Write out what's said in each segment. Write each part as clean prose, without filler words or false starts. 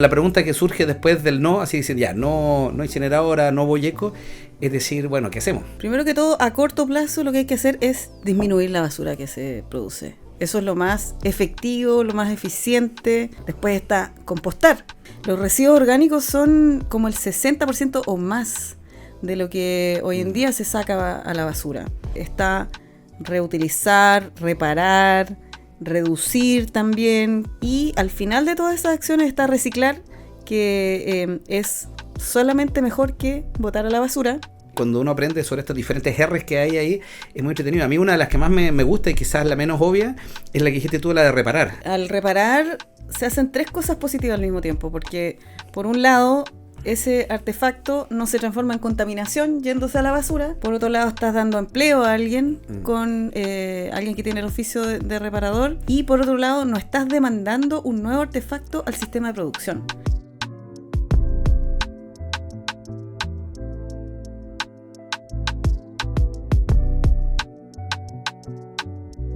La pregunta que surge después del no, así dicen ya, no incineradora, no boyeco, es decir, bueno, ¿qué hacemos? Primero que todo, a corto plazo lo que hay que hacer es disminuir la basura que se produce. Eso es lo más efectivo, lo más eficiente. Después está compostar. Los residuos orgánicos son como el 60% o más de lo que hoy en día se saca a la basura. Está reutilizar, reparar, reducir también, y al final de todas esas acciones está reciclar, que es solamente mejor que botar a la basura. Cuando uno aprende sobre estos diferentes R's que hay ahí, es muy entretenido. A mí una de las que más me gusta y quizás la menos obvia es la que dijiste tú, la de reparar. Al reparar se hacen tres cosas positivas al mismo tiempo, porque por un lado ese artefacto no se transforma en contaminación yéndose a la basura. Por otro lado, estás dando empleo a alguien con alguien que tiene el oficio de reparador. Y por otro lado, no estás demandando un nuevo artefacto al sistema de producción.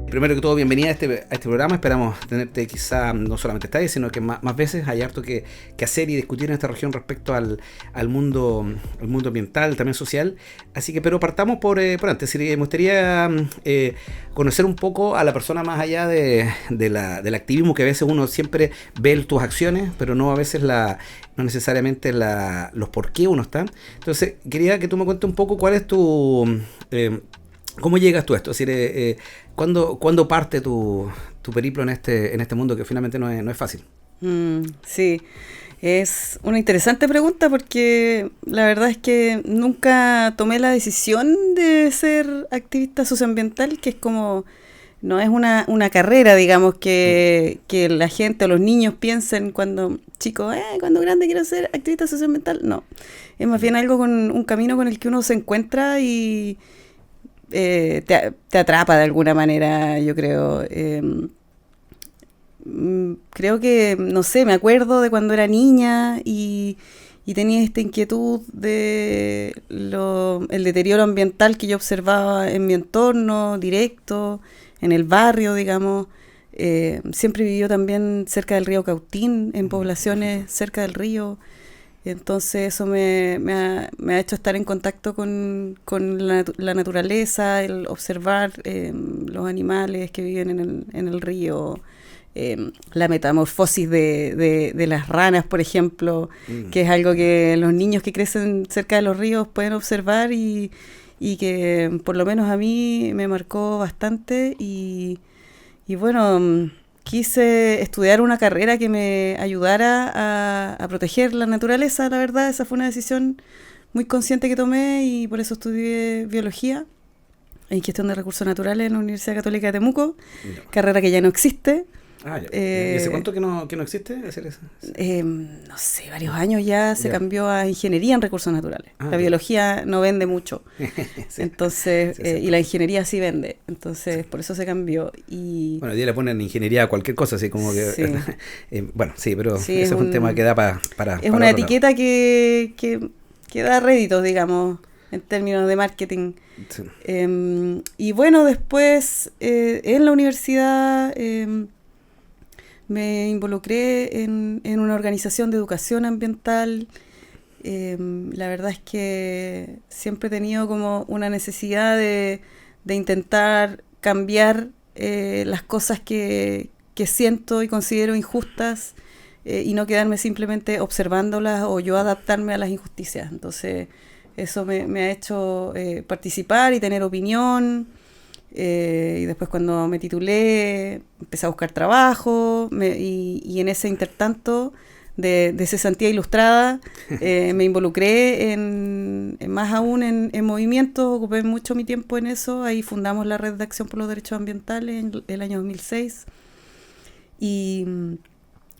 Primero que todo, bienvenida a este programa. Esperamos tenerte quizá no solamente esta vez, sino que más veces. Hay harto que hacer y discutir en esta región respecto al mundo ambiental, también social. Así que, pero partamos por antes. Me gustaría conocer un poco a la persona más allá del activismo, que a veces uno siempre ve tus acciones, pero no a veces no necesariamente los por qué uno está. Entonces, quería que tú me cuentes un poco cuál es tu... ¿Cómo llegas tú a esto? Es decir, ¿cuándo parte tu periplo en este mundo que finalmente no es fácil? Sí, es una interesante pregunta, porque la verdad es que nunca tomé la decisión de ser activista socioambiental, que es como, no es una carrera, digamos, que la gente o los niños piensen cuando chicos, cuando grande quiero ser activista socioambiental. No, es más bien algo con un camino con el que uno se encuentra y te atrapa de alguna manera, yo creo. Creo que, no sé, me acuerdo de cuando era niña y tenía esta inquietud de el deterioro ambiental que yo observaba en mi entorno directo, en el barrio, digamos. Siempre vivió también cerca del río Cautín, en poblaciones cerca del río. Entonces eso me ha hecho estar en contacto con la naturaleza, el observar los animales que viven en el río, la metamorfosis de las ranas, por ejemplo, que es algo que los niños que crecen cerca de los ríos pueden observar y que por lo menos a mí me marcó bastante. Y bueno, quise estudiar una carrera que me ayudara a proteger la naturaleza, la verdad. Esa fue una decisión muy consciente que tomé, y por eso estudié biología en gestión de recursos naturales en la Universidad Católica de Temuco, carrera que ya no existe. Ya. ¿Y hace cuánto que no existe hacer eso? No sé, varios años ya se cambió a ingeniería en recursos naturales. La biología no vende mucho. Sí. Entonces, y la ingeniería sí vende. Entonces, por eso se cambió. Bueno, hoy día le ponen ingeniería a cualquier cosa, así como que... Sí. Pero sí, ese es un tema que da para es una etiqueta que da réditos, digamos, en términos de marketing. Sí. Y bueno, después en la universidad... me involucré en una organización de educación ambiental. La verdad es que siempre he tenido como una necesidad de intentar cambiar las cosas que siento y considero injustas, y no quedarme simplemente observándolas o yo adaptarme a las injusticias. Entonces eso me ha hecho participar y tener opinión. Y después, cuando me titulé, empecé a buscar trabajo, y en ese intertanto de cesantía ilustrada me involucré más aún en movimientos. Ocupé mucho mi tiempo en eso. Ahí fundamos la Red de Acción por los Derechos Ambientales en el año 2006, y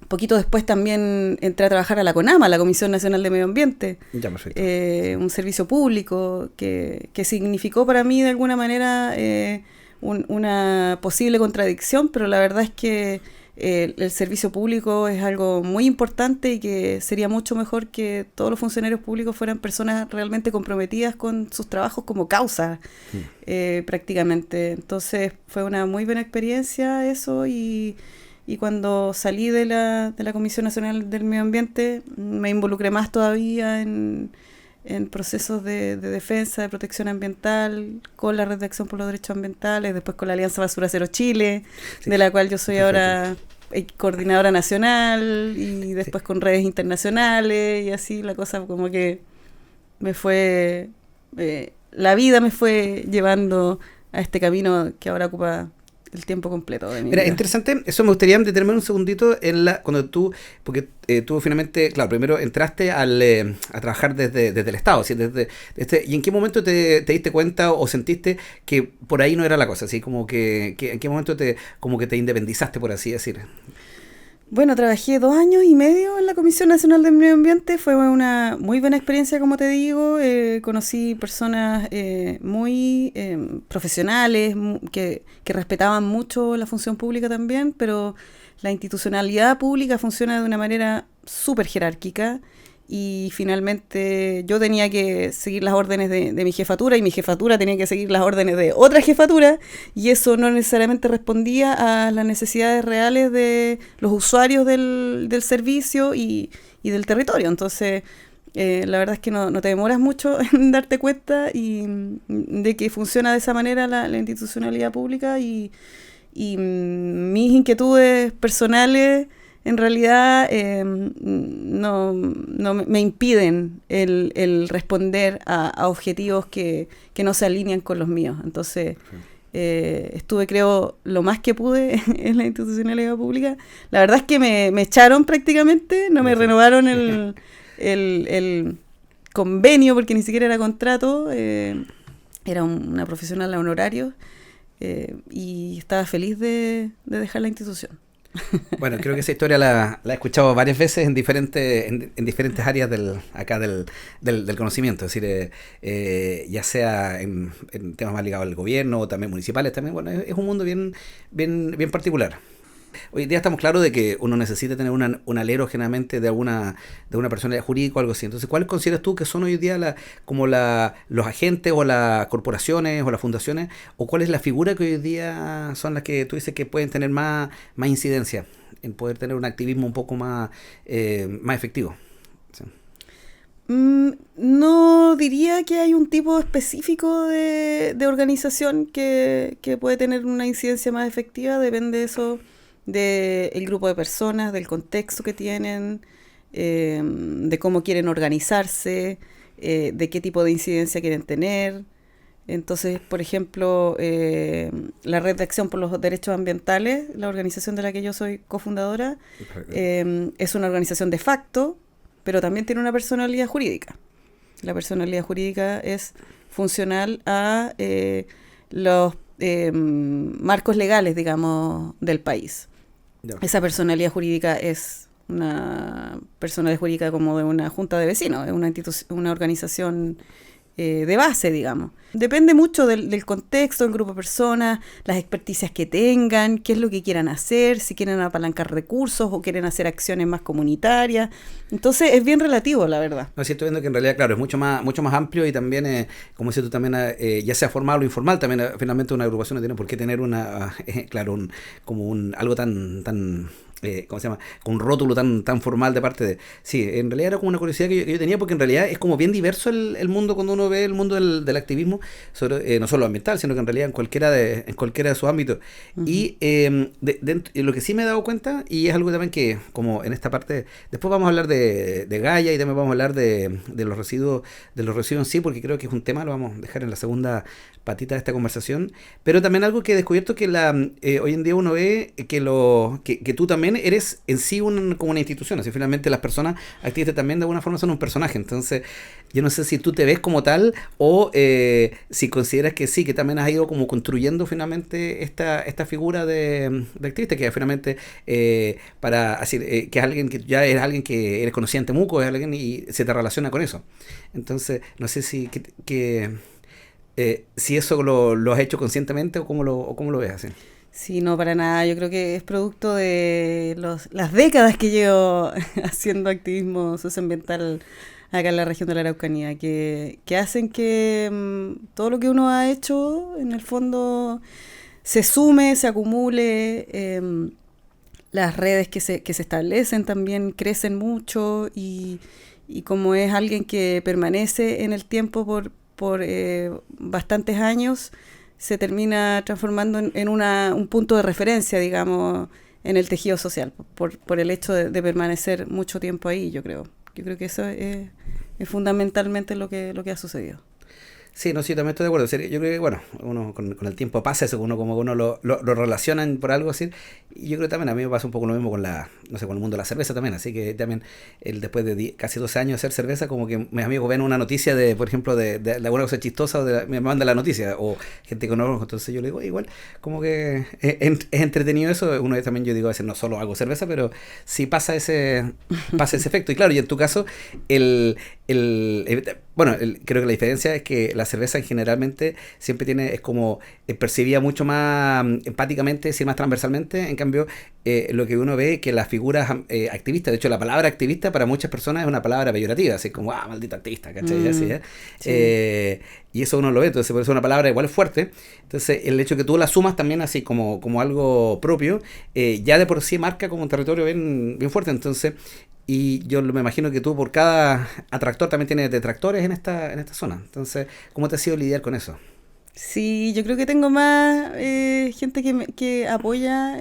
poquito después también entré a trabajar a la CONAMA, la Comisión Nacional de Medio Ambiente, un servicio público que significó para mí de alguna manera una posible contradicción, pero la verdad es que el servicio público es algo muy importante, y que sería mucho mejor que todos los funcionarios públicos fueran personas realmente comprometidas con sus trabajos como causa, prácticamente. Entonces fue una muy buena experiencia eso, y y cuando salí de la Comisión Nacional del Medio Ambiente me involucré más todavía en procesos de defensa, de protección ambiental, con la Red de Acción por los Derechos Ambientales, después con la Alianza Basura Cero Chile, sí, de la cual yo soy ahora coordinadora nacional, y después con redes internacionales, y así la cosa como que me fue, la vida me fue llevando a este camino que ahora ocupa el tiempo completo de mi vida. Interesante, eso me gustaría detenerme un segundito cuando tú, porque tú finalmente, claro, primero entraste a trabajar desde el Estado, ¿sí? ¿Y en qué momento te diste cuenta o sentiste que por ahí no era la cosa? ¿Sí? Como que ¿en qué momento como que te independizaste, por así decir? Bueno, trabajé 2 años y medio en la Comisión Nacional del Medio Ambiente. Fue una muy buena experiencia, como te digo. Conocí personas muy profesionales, que respetaban mucho la función pública también, pero la institucionalidad pública funciona de una manera súper jerárquica. Y finalmente yo tenía que seguir las órdenes de mi jefatura, y mi jefatura tenía que seguir las órdenes de otra jefatura, y eso no necesariamente respondía a las necesidades reales de los usuarios del servicio y del territorio. Entonces, la verdad es que no te demoras mucho en darte cuenta de que funciona de esa manera la institucionalidad pública, y mis inquietudes personales en realidad no me impiden el responder a objetivos que no se alinean con los míos. Entonces, estuve, creo, lo más que pude en la institucionalidad pública. La verdad es que me echaron prácticamente, no me renovaron el convenio, porque ni siquiera era contrato, era una profesional a honorarios, y estaba feliz de dejar la institución. Bueno, creo que esa historia la he escuchado varias veces en diferentes áreas del conocimiento, es decir, ya sea en temas más ligados al gobierno o también municipales, también, bueno, es un mundo bien particular. Hoy día estamos claros de que uno necesita tener un alero generalmente de una personalidad jurídica o algo así. Entonces, ¿cuáles consideras tú que son hoy día los agentes o las corporaciones o las fundaciones? ¿O cuál es la figura que hoy día son las que tú dices que pueden tener más incidencia en poder tener un activismo un poco más efectivo? Sí. No diría que hay un tipo específico de organización que puede tener una incidencia más efectiva. Depende de eso, del grupo de personas, del contexto que tienen, de cómo quieren organizarse, de qué tipo de incidencia quieren tener. Entonces, por ejemplo, la Red de Acción por los Derechos Ambientales, la organización de la que yo soy cofundadora, es una organización de facto, pero también tiene una personalidad jurídica. La personalidad jurídica es funcional a los marcos legales, digamos, del país. No. Esa personalidad jurídica es una personalidad jurídica como de una junta de vecinos, es una organización de base, digamos. Depende mucho del contexto, del grupo de personas, las experticias que tengan, qué es lo que quieran hacer, si quieren apalancar recursos o quieren hacer acciones más comunitarias. Entonces es bien relativo, la verdad. No, sí, estoy viendo que en realidad, claro, es mucho más amplio, y también, como dices tú, también ya sea formal o informal, también finalmente una agrupación no tiene por qué tener algo tan ¿cómo se llama? Con un rótulo tan formal de parte de... Sí, en realidad era como una curiosidad que yo tenía, porque en realidad es como bien diverso el mundo cuando uno ve el mundo del activismo, no solo ambiental, sino que en realidad en cualquiera de sus ámbitos. Uh-huh. Y lo que sí me he dado cuenta, y es algo también que, como en esta parte, después vamos a hablar de Gaia, y también vamos a hablar de los residuos en sí, porque creo que es un tema, lo vamos a dejar en la segunda patita de esta conversación, pero también algo que he descubierto que hoy en día uno ve que tú también eres en sí como una institución, así finalmente las personas activistas también de alguna forma son un personaje. Entonces yo no sé si tú te ves como tal, o si consideras que sí, que también has ido como construyendo finalmente esta figura de activista, que finalmente para decir que es alguien que ya es alguien que eres conocido en Temuco, es alguien y se te relaciona con eso. Entonces no sé si si eso lo has hecho conscientemente o cómo lo ves así. Sí, no, para nada. Yo creo que es producto de las décadas que llevo haciendo activismo socioambiental acá en la región de la Araucanía, que hacen que todo lo que uno ha hecho, en el fondo, se sume, se acumule. las redes que se establecen también crecen mucho y como es alguien que permanece en el tiempo por bastantes años, se termina transformando en un punto de referencia, digamos, en el tejido social, por el hecho de permanecer mucho tiempo ahí, yo creo. Yo creo que eso es fundamentalmente lo que ha sucedido. Sí, no, sí, también estoy de acuerdo. Yo creo que, bueno, uno con el tiempo pasa eso, uno lo relacionan por algo así. Y yo creo que también a mí me pasa un poco lo mismo con no sé, con el mundo de la cerveza también. Así que también, después de casi 12 años de hacer cerveza, como que mis amigos ven una noticia de, por ejemplo, de alguna cosa chistosa, me mandan la noticia, o gente que conozco. Entonces yo le digo, igual, como que es entretenido eso. Uno también, yo digo, a veces no solo hago cerveza, pero sí pasa ese efecto. Y claro, y en tu caso, bueno, creo que la diferencia es que la cerveza generalmente siempre es como percibida mucho más empáticamente, es decir, más transversalmente. En cambio, lo que uno ve es que las figuras activistas, de hecho la palabra activista para muchas personas es una palabra peyorativa, así como, maldito activista, ¿cachai? Así, sí. Y eso uno lo ve, entonces por eso una palabra igual es fuerte. Entonces el hecho de que tú la sumas también así como algo propio, ya de por sí marca como un territorio bien fuerte. Entonces, y yo me imagino que tú por cada atractor también tienes detractores en esta zona. Entonces, ¿cómo te ha sido lidiar con eso? Sí, yo creo que tengo más gente que apoya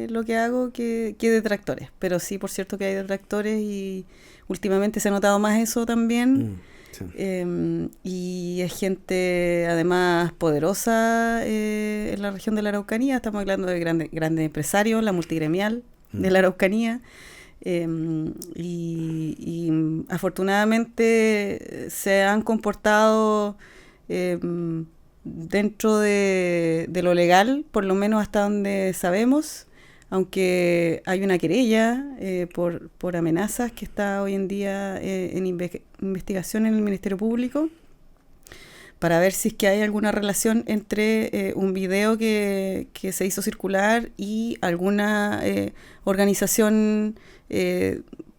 lo que hago que detractores. Pero sí, por cierto que hay detractores y últimamente se ha notado más eso también. Sí. Y es gente además poderosa en la región de la Araucanía. Estamos hablando de grandes empresarios, la multigremial de la Araucanía. Y afortunadamente se han comportado dentro de lo legal, por lo menos hasta donde sabemos, aunque hay una querella por amenazas que está hoy en día en investigación en el Ministerio Público para ver si es que hay alguna relación entre un video que se hizo circular y alguna organización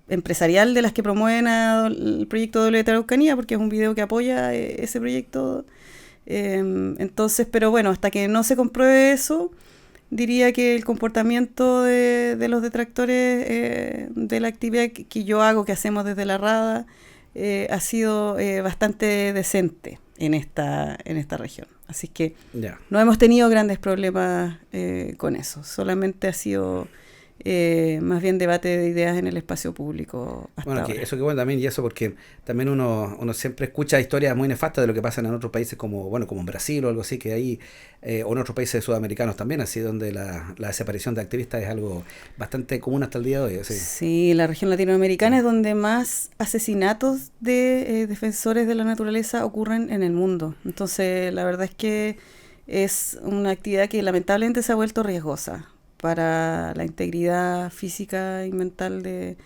empresarial de las que promueven el proyecto WT Araucanía, porque es un video que apoya ese proyecto. Entonces, pero bueno, hasta que no se compruebe eso, diría que el comportamiento de los detractores de la actividad que yo hago, que hacemos desde la Rada, ha sido bastante decente en esta región. Así que no hemos tenido grandes problemas con eso. Solamente ha sido más bien debate de ideas en el espacio público hasta ahora. Que eso que bueno también, y eso porque también uno siempre escucha historias muy nefastas de lo que pasa en otros países como en Brasil o algo así, que hay o en otros países sudamericanos también, así donde la desaparición de activistas es algo bastante común hasta el día de hoy. Así. Sí, la región latinoamericana es donde más asesinatos de defensores de la naturaleza ocurren en el mundo. Entonces, la verdad es que es una actividad que lamentablemente se ha vuelto riesgosa para la integridad física y mental de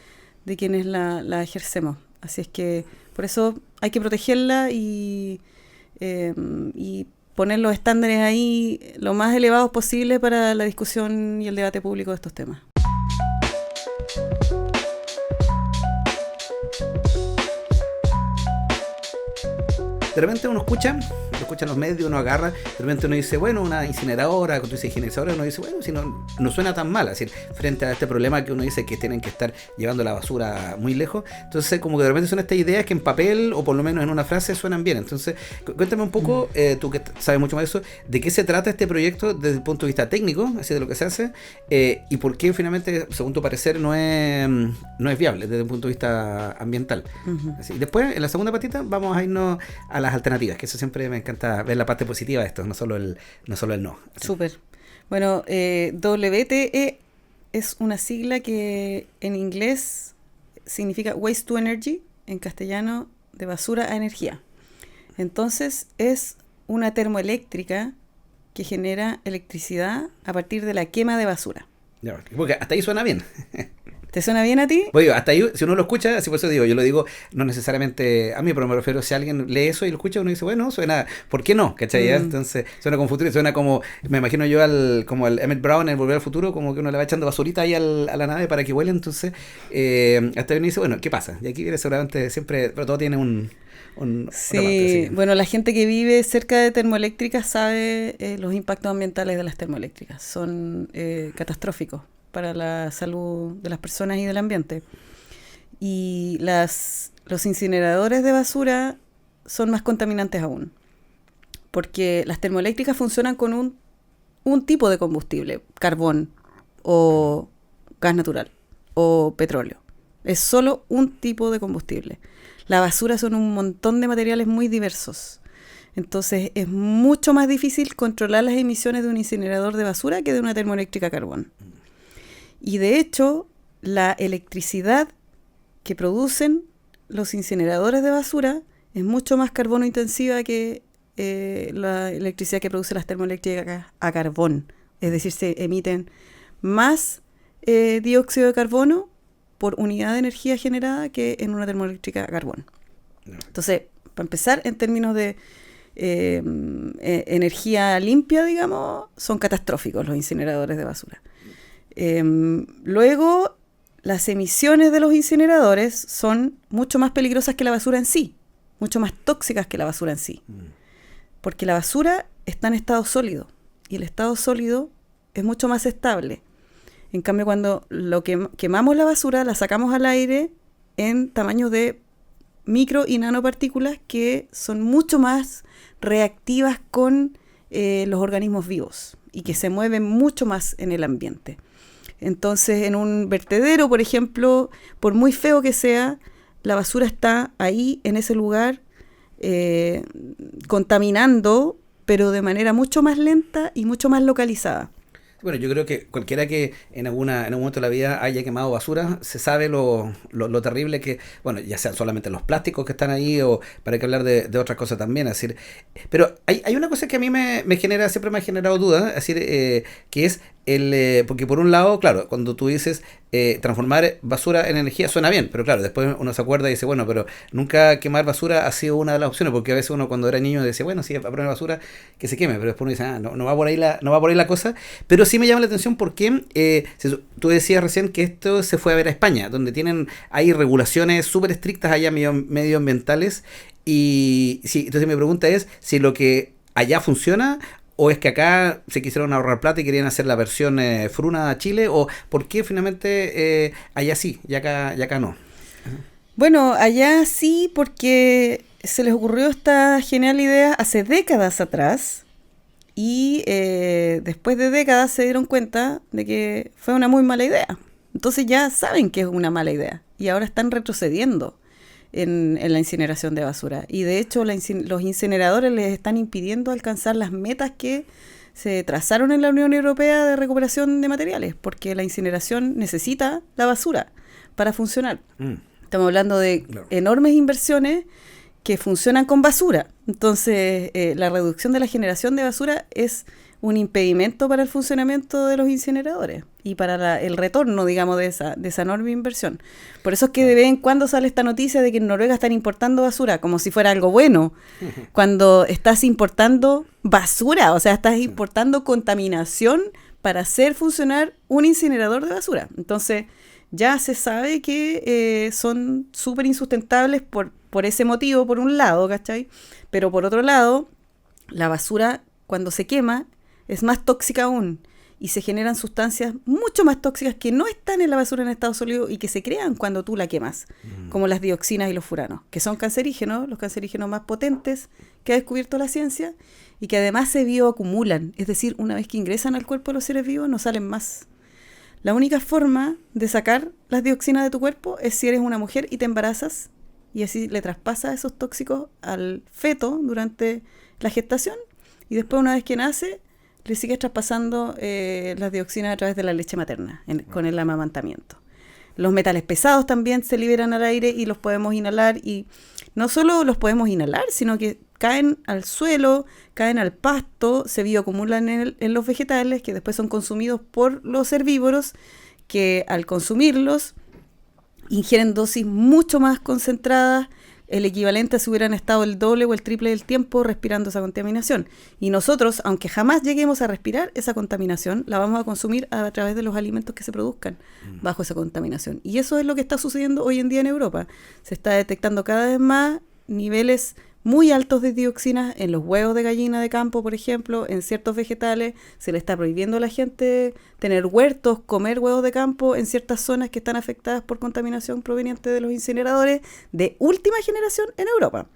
quienes la ejercemos. Así es que por eso hay que protegerla y poner los estándares ahí lo más elevados posible para la discusión y el debate público de estos temas. De repente uno escucha en los medios, uno agarra, de repente uno dice, bueno, una incineradora, cuando tú dices incineradora, uno dice, bueno, si no suena tan mal, es decir, frente a este problema que uno dice que tienen que estar llevando la basura muy lejos, entonces como que de repente son estas ideas que en papel, o por lo menos en una frase, suenan bien. Entonces, cuéntame un poco, tú que sabes mucho más de eso, de qué se trata este proyecto desde el punto de vista técnico, así de lo que se hace, y por qué finalmente, según tu parecer, no es viable desde el punto de vista ambiental. Uh-huh. Así, y después, en la segunda patita, vamos a irnos a las alternativas, que eso siempre me encanta ver la parte positiva de esto, no solo el no. Súper. Bueno, WTE es una sigla que en inglés significa Waste to Energy, en castellano de basura a energía. Entonces es una termoeléctrica que genera electricidad a partir de la quema de basura. Ya, porque hasta ahí suena bien. ¿Te suena bien a ti? Bueno, hasta ahí, si uno lo escucha, así por eso digo, yo lo digo no necesariamente a mí, pero me refiero si alguien lee eso y lo escucha, uno dice, bueno, suena, ¿por qué no? ¿Cachai? Entonces, suena como futuro, suena como, me imagino yo como el Emmett Brown en el Volver al Futuro, como que uno le va echando basurita ahí a la nave para que huele, entonces, hasta uno dice, bueno, ¿qué pasa? Y aquí viene seguramente siempre, pero todo tiene sí, parte, bueno, la gente que vive cerca de termoeléctricas sabe los impactos ambientales de las termoeléctricas, son catastróficos. para la salud de las personas y del ambiente. Y los incineradores de basura son más contaminantes aún, porque las termoeléctricas funcionan con un tipo de combustible, carbón o gas natural o petróleo. Es solo un tipo de combustible. La basura son un montón de materiales muy diversos. Entonces es mucho más difícil controlar las emisiones de un incinerador de basura que de una termoeléctrica a carbón. Y de hecho, la electricidad que producen los incineradores de basura es mucho más carbono intensiva que la electricidad que producen las termoeléctricas a carbón. Es decir, se emiten más dióxido de carbono por unidad de energía generada que en una termoeléctrica a carbón. Entonces, para empezar, en términos de energía limpia, digamos, son catastróficos los incineradores de basura. Luego, las emisiones de los incineradores son mucho más peligrosas que la basura en sí, mucho más tóxicas que la basura en sí. Porque la basura está en estado sólido, y el estado sólido es mucho más estable. En cambio, cuando quemamos la basura, la sacamos al aire en tamaños de micro y nanopartículas que son mucho más reactivas con los organismos vivos y que se mueven mucho más en el ambiente. Entonces, en un vertedero, por ejemplo, por muy feo que sea, la basura está ahí, en ese lugar, contaminando, pero de manera mucho más lenta y mucho más localizada. Bueno, yo creo que cualquiera que en algún momento de la vida haya quemado basura, se sabe lo terrible que, bueno, ya sean solamente los plásticos que están ahí, o para que hablar de otras cosas también, es decir, pero hay una cosa que a mí siempre me ha generado duda, es decir, que es porque por un lado, claro, cuando tú dices transformar basura en energía suena bien, pero claro, después uno se acuerda y dice, bueno, pero nunca quemar basura ha sido una de las opciones, porque a veces uno cuando era niño decía, bueno, sí, para poner basura que se queme, pero después uno dice, no va por ahí la cosa, pero sí me llama la atención porque tú decías recién que esto se fue a ver a España, donde hay regulaciones súper estrictas allá medioambientales, y sí, entonces mi pregunta es si lo que allá funciona, o es que acá se quisieron ahorrar plata y querían hacer la versión Fruna Chile, o por qué finalmente allá sí y acá no. Bueno, allá sí, porque se les ocurrió esta genial idea hace décadas atrás, y después de décadas se dieron cuenta de que fue una muy mala idea. Entonces ya saben que es una mala idea y ahora están retrocediendo en la incineración de basura. Y de hecho los incineradores les están impidiendo alcanzar las metas que se trazaron en la Unión Europea de recuperación de materiales, porque la incineración necesita la basura para funcionar. Estamos hablando de enormes inversiones que funcionan con basura. Entonces, la reducción de la generación de basura es un impedimento para el funcionamiento de los incineradores y para el retorno, digamos, de esa enorme inversión. Por eso es que de vez en cuando sale esta noticia de que en Noruega están importando basura, como si fuera algo bueno, cuando estás importando basura, o sea, estás importando contaminación para hacer funcionar un incinerador de basura. Entonces, ya se sabe que son súper insustentables por ese motivo, por un lado, ¿cachai? Pero por otro lado, la basura, cuando se quema, es más tóxica aún, y se generan sustancias mucho más tóxicas que no están en la basura en estado sólido y que se crean cuando tú la quemas, como las dioxinas y los furanos, que son cancerígenos, los cancerígenos más potentes que ha descubierto la ciencia, y que además se bioacumulan, es decir, una vez que ingresan al cuerpo de los seres vivos no salen más. La única forma de sacar las dioxinas de tu cuerpo es si eres una mujer y te embarazas, y así le traspasas esos tóxicos al feto durante la gestación, y después, una vez que nace, le sigues traspasando las dioxinas a través de la leche materna, con el amamantamiento. Los metales pesados también se liberan al aire y los podemos inhalar, y no solo los podemos inhalar, sino que caen al suelo, caen al pasto, se bioacumulan en los vegetales, que después son consumidos por los herbívoros, que al consumirlos ingieren dosis mucho más concentradas, el equivalente a si hubieran estado el doble o el triple del tiempo respirando esa contaminación. Y nosotros, aunque jamás lleguemos a respirar esa contaminación, la vamos a consumir a través de los alimentos que se produzcan bajo esa contaminación. Y eso es lo que está sucediendo hoy en día en Europa. Se está detectando cada vez más niveles muy altos de dioxinas en los huevos de gallina de campo, por ejemplo, en ciertos vegetales. Se le está prohibiendo a la gente tener huertos, comer huevos de campo en ciertas zonas que están afectadas por contaminación proveniente de los incineradores de última generación en Europa.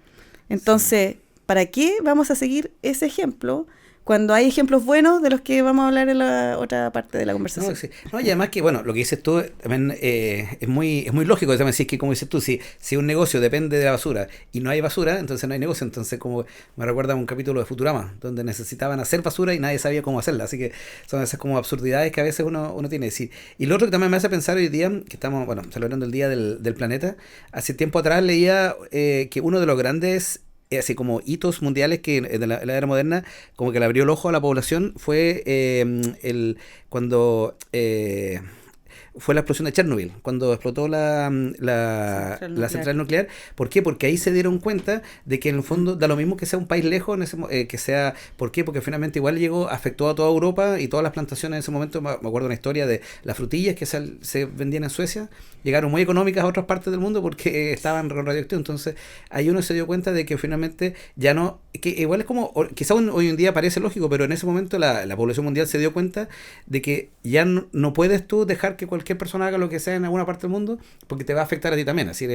Entonces, ¿para qué vamos a seguir ese ejemplo cuando hay ejemplos buenos de los que vamos a hablar en la otra parte de la conversación? No, sí. No, y además que, bueno, lo que dices tú también es muy lógico. También decir que, como dices tú, si un negocio depende de la basura y no hay basura, entonces no hay negocio. Entonces, como me recuerda a un capítulo de Futurama, donde necesitaban hacer basura y nadie sabía cómo hacerla. Así que son esas como absurdidades que a veces uno tiene. Sí. Y lo otro que también me hace pensar hoy día, que estamos, bueno, celebrando el Día del Planeta, hace tiempo atrás leía que uno de los grandes así como hitos mundiales que en la era moderna como que le abrió el ojo a la población fue cuando fue la explosión de Chernobyl, cuando explotó la central nuclear. ¿Por qué? Porque ahí se dieron cuenta de que en el fondo da lo mismo que sea un país lejos, que sea... ¿Por qué? Porque finalmente igual afectó a toda Europa y todas las plantaciones en ese momento. Me acuerdo una historia de las frutillas que se vendían en Suecia, llegaron muy económicas a otras partes del mundo porque estaban radioactivos. Entonces ahí uno se dio cuenta de que finalmente ya no... que igual es como... quizá hoy en día parece lógico, pero en ese momento la población mundial se dio cuenta de que ya no puedes tú dejar que cualquier persona haga lo que sea en alguna parte del mundo porque te va a afectar a ti también. Así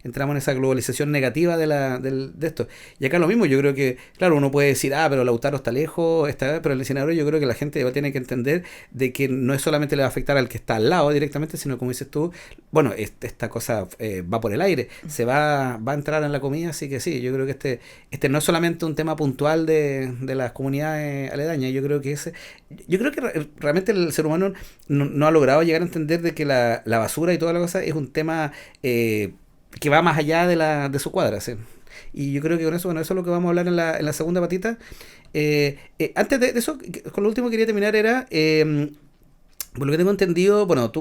entramos en esa globalización negativa de esto. Y acá lo mismo, yo creo que, claro, uno puede decir, pero Lautaro está lejos, pero el incinerador, yo creo que la gente va a tener que entender de que no es solamente le va a afectar al que está al lado directamente, sino como dices tú, bueno, esta cosa va por el aire, va a entrar en la comida, así que sí, yo creo que este no es solamente un tema puntual de las comunidades aledañas, yo creo que realmente el ser humano no ha logrado llegar a entender de que la basura y toda la cosa es un tema que va más allá de su cuadra, ¿sí? Y yo creo que con eso, bueno, eso es lo que vamos a hablar en la segunda patita. Antes de eso, con lo último que quería terminar era, por lo que tengo entendido, bueno, a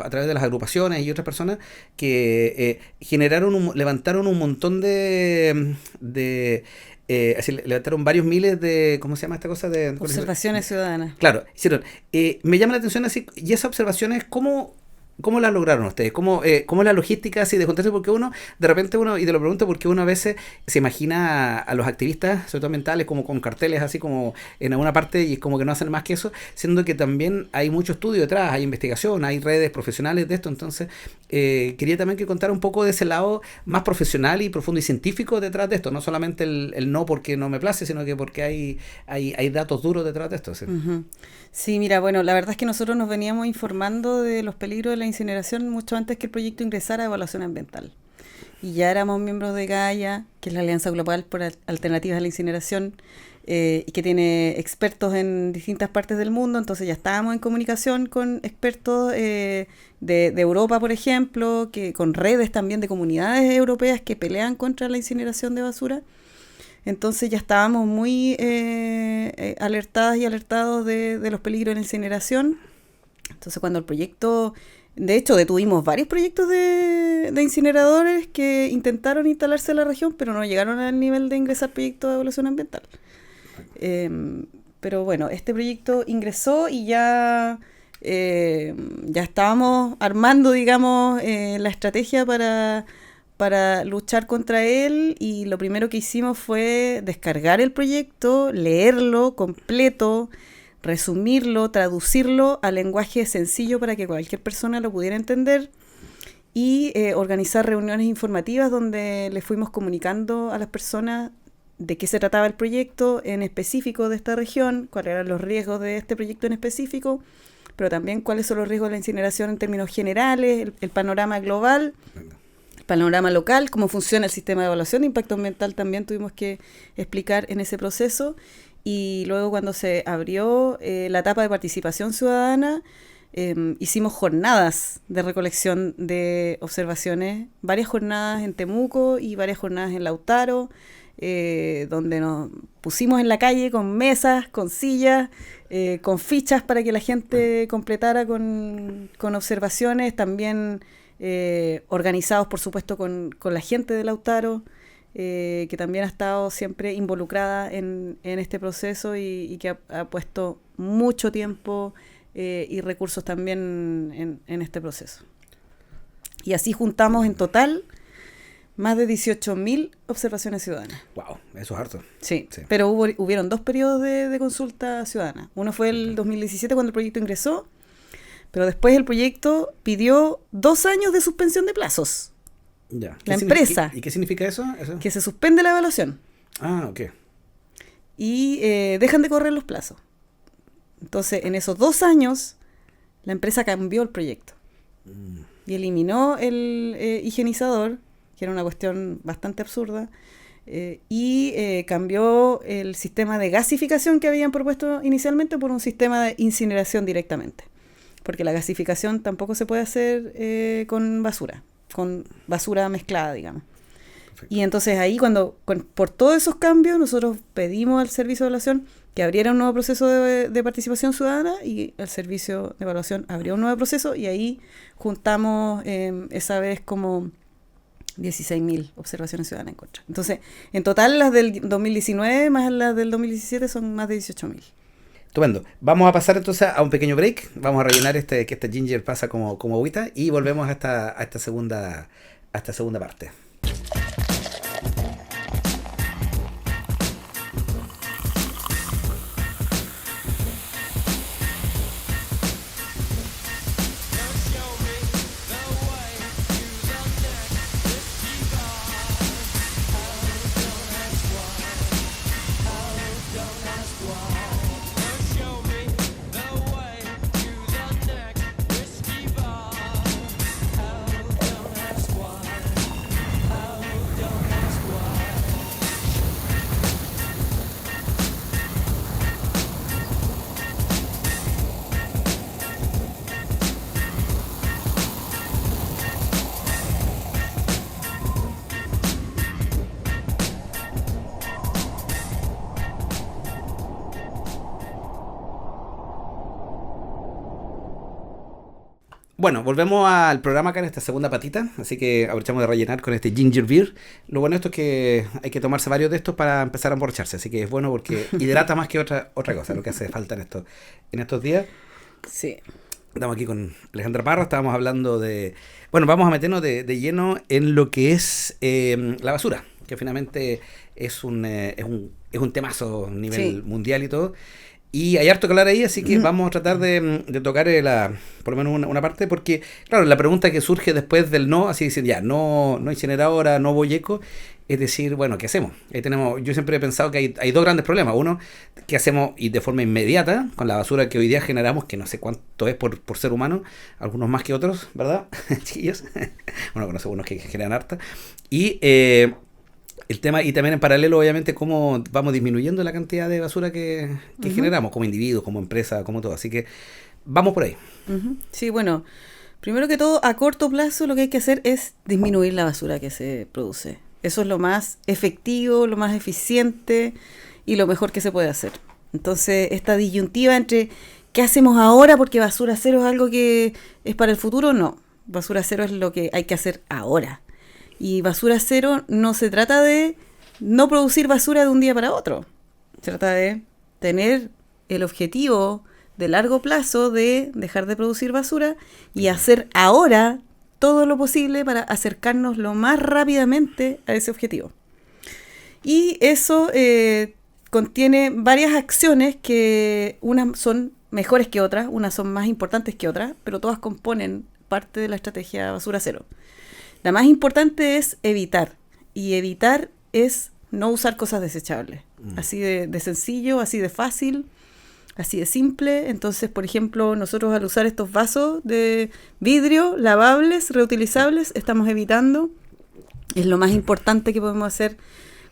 través de las agrupaciones y otras personas que levantaron un montón así levantaron varios miles de, ¿cómo se llama esta cosa? De observaciones ciudadanas. Claro, hicieron. Me llama la atención así, y esas observaciones, ¿cómo las lograron ustedes? ¿Cómo es la logística así de juntarse? Porque de repente y te lo pregunto porque uno a veces se imagina a los activistas, sobre todo ambientales, como con carteles así como en alguna parte y como que no hacen más que eso, siendo que también hay mucho estudio detrás, hay investigación, hay redes profesionales de esto. Entonces, quería también que contara un poco de ese lado más profesional y profundo y científico detrás de esto, no solamente el no porque no me place, sino que porque hay datos duros detrás de esto. ¿Sí? Uh-huh. Sí, mira, bueno, la verdad es que nosotros nos veníamos informando de los peligros de la incineración mucho antes que el proyecto ingresara a evaluación ambiental. Y ya éramos miembros de Gaia, que es la Alianza Global por Alternativas a la Incineración, y que tiene expertos en distintas partes del mundo. Entonces ya estábamos en comunicación con expertos de Europa, por ejemplo, con redes también de comunidades europeas que pelean contra la incineración de basura. Entonces ya estábamos muy alertadas y alertados de los peligros de la incineración. Entonces cuando el proyecto... De hecho, detuvimos varios proyectos de incineradores que intentaron instalarse en la región, pero no llegaron al nivel de ingresar proyectos de evaluación ambiental. Pero bueno, este proyecto ingresó y ya estábamos armando, digamos, la estrategia para luchar contra él, y lo primero que hicimos fue descargar el proyecto, leerlo completo, resumirlo, traducirlo al lenguaje sencillo para que cualquier persona lo pudiera entender, y organizar reuniones informativas donde les fuimos comunicando a las personas de qué se trataba el proyecto en específico de esta región, cuáles eran los riesgos de este proyecto en específico, pero también cuáles son los riesgos de la incineración en términos generales, el panorama global, el panorama local, cómo funciona el sistema de evaluación de impacto ambiental también tuvimos que explicar en ese proceso. Y luego cuando se abrió la etapa de participación ciudadana, hicimos jornadas de recolección de observaciones, varias jornadas en Temuco y varias jornadas en Lautaro, donde nos pusimos en la calle con mesas, con sillas, con fichas para que la gente completara con observaciones, también organizados por supuesto con la gente de Lautaro, que también ha estado siempre involucrada en este proceso y que ha puesto mucho tiempo y recursos también en este proceso. Y así juntamos en total más de 18.000 observaciones ciudadanas. Wow, eso es harto. Sí, pero hubieron 2 periodos de consulta ciudadana. Uno fue el 2017 cuando el proyecto ingresó, pero después el proyecto pidió 2 años de suspensión de plazos. Ya. La empresa. ¿Y qué significa eso? Que se suspende la evaluación. Ah, ok. Y dejan de correr los plazos. Entonces, en esos 2 años, la empresa cambió el proyecto. Y eliminó el higienizador, que era una cuestión bastante absurda, y cambió el sistema de gasificación que habían propuesto inicialmente por un sistema de incineración directamente. Porque la gasificación tampoco se puede hacer con basura mezclada, digamos. Perfecto. Y entonces ahí, por todos esos cambios, nosotros pedimos al servicio de evaluación que abriera un nuevo proceso de participación ciudadana, y el servicio de evaluación abrió un nuevo proceso, y ahí juntamos esa vez como 16.000 observaciones ciudadanas en contra. Entonces, en total las del 2019 más las del 2017 son más de 18.000. Estupendo. Vamos a pasar entonces a un pequeño break. Vamos a rellenar que este ginger pasa como agüita, y volvemos a esta segunda parte. Bueno, volvemos al programa acá en esta segunda patita, así que aprovechamos de rellenar con este ginger beer. Lo bueno de esto es que hay que tomarse varios de estos para empezar a emborracharse, así que es bueno porque hidrata más que otra cosa, lo que hace falta en estos días. Sí. Estamos aquí con Alejandra Parra, estábamos hablando de... Bueno, vamos a meternos de lleno en lo que es la basura, que finalmente es un temazo a nivel mundial y todo. Y hay harto que hablar ahí, así que vamos a tratar de tocar por lo menos una parte, porque, claro, la pregunta que surge después del no, así dicen, ya, no incineradora, no boyeco, es decir, bueno, ¿qué hacemos? Ahí yo siempre he pensado que hay 2 grandes problemas. Uno, ¿qué hacemos y de forma inmediata con la basura que hoy día generamos, que no sé cuánto es por ser humano, algunos más que otros, ¿verdad, chiquillos? Bueno, conozco unos que generan harta. Y el tema, y también en paralelo, obviamente, cómo vamos disminuyendo la cantidad de basura que generamos como individuos, como empresa, como todo. Así que vamos por ahí. Sí, bueno, primero que todo, a corto plazo lo que hay que hacer es disminuir la basura que se produce. Eso es lo más efectivo, lo más eficiente y lo mejor que se puede hacer. Entonces, esta disyuntiva entre ¿qué hacemos ahora? Porque basura cero es algo que es para el futuro. No, basura cero es lo que hay que hacer ahora. Y basura cero no se trata de no producir basura de un día para otro. Se trata de tener el objetivo de largo plazo de dejar de producir basura y hacer ahora todo lo posible para acercarnos lo más rápidamente a ese objetivo. Y eso contiene varias acciones que unas son mejores que otras, unas son más importantes que otras, pero todas componen parte de la estrategia basura cero. La más importante es evitar, y evitar es no usar cosas desechables. Así de sencillo, así de fácil, así de simple. Entonces, por ejemplo, nosotros al usar estos vasos de vidrio, lavables, reutilizables, estamos evitando, es lo más importante que podemos hacer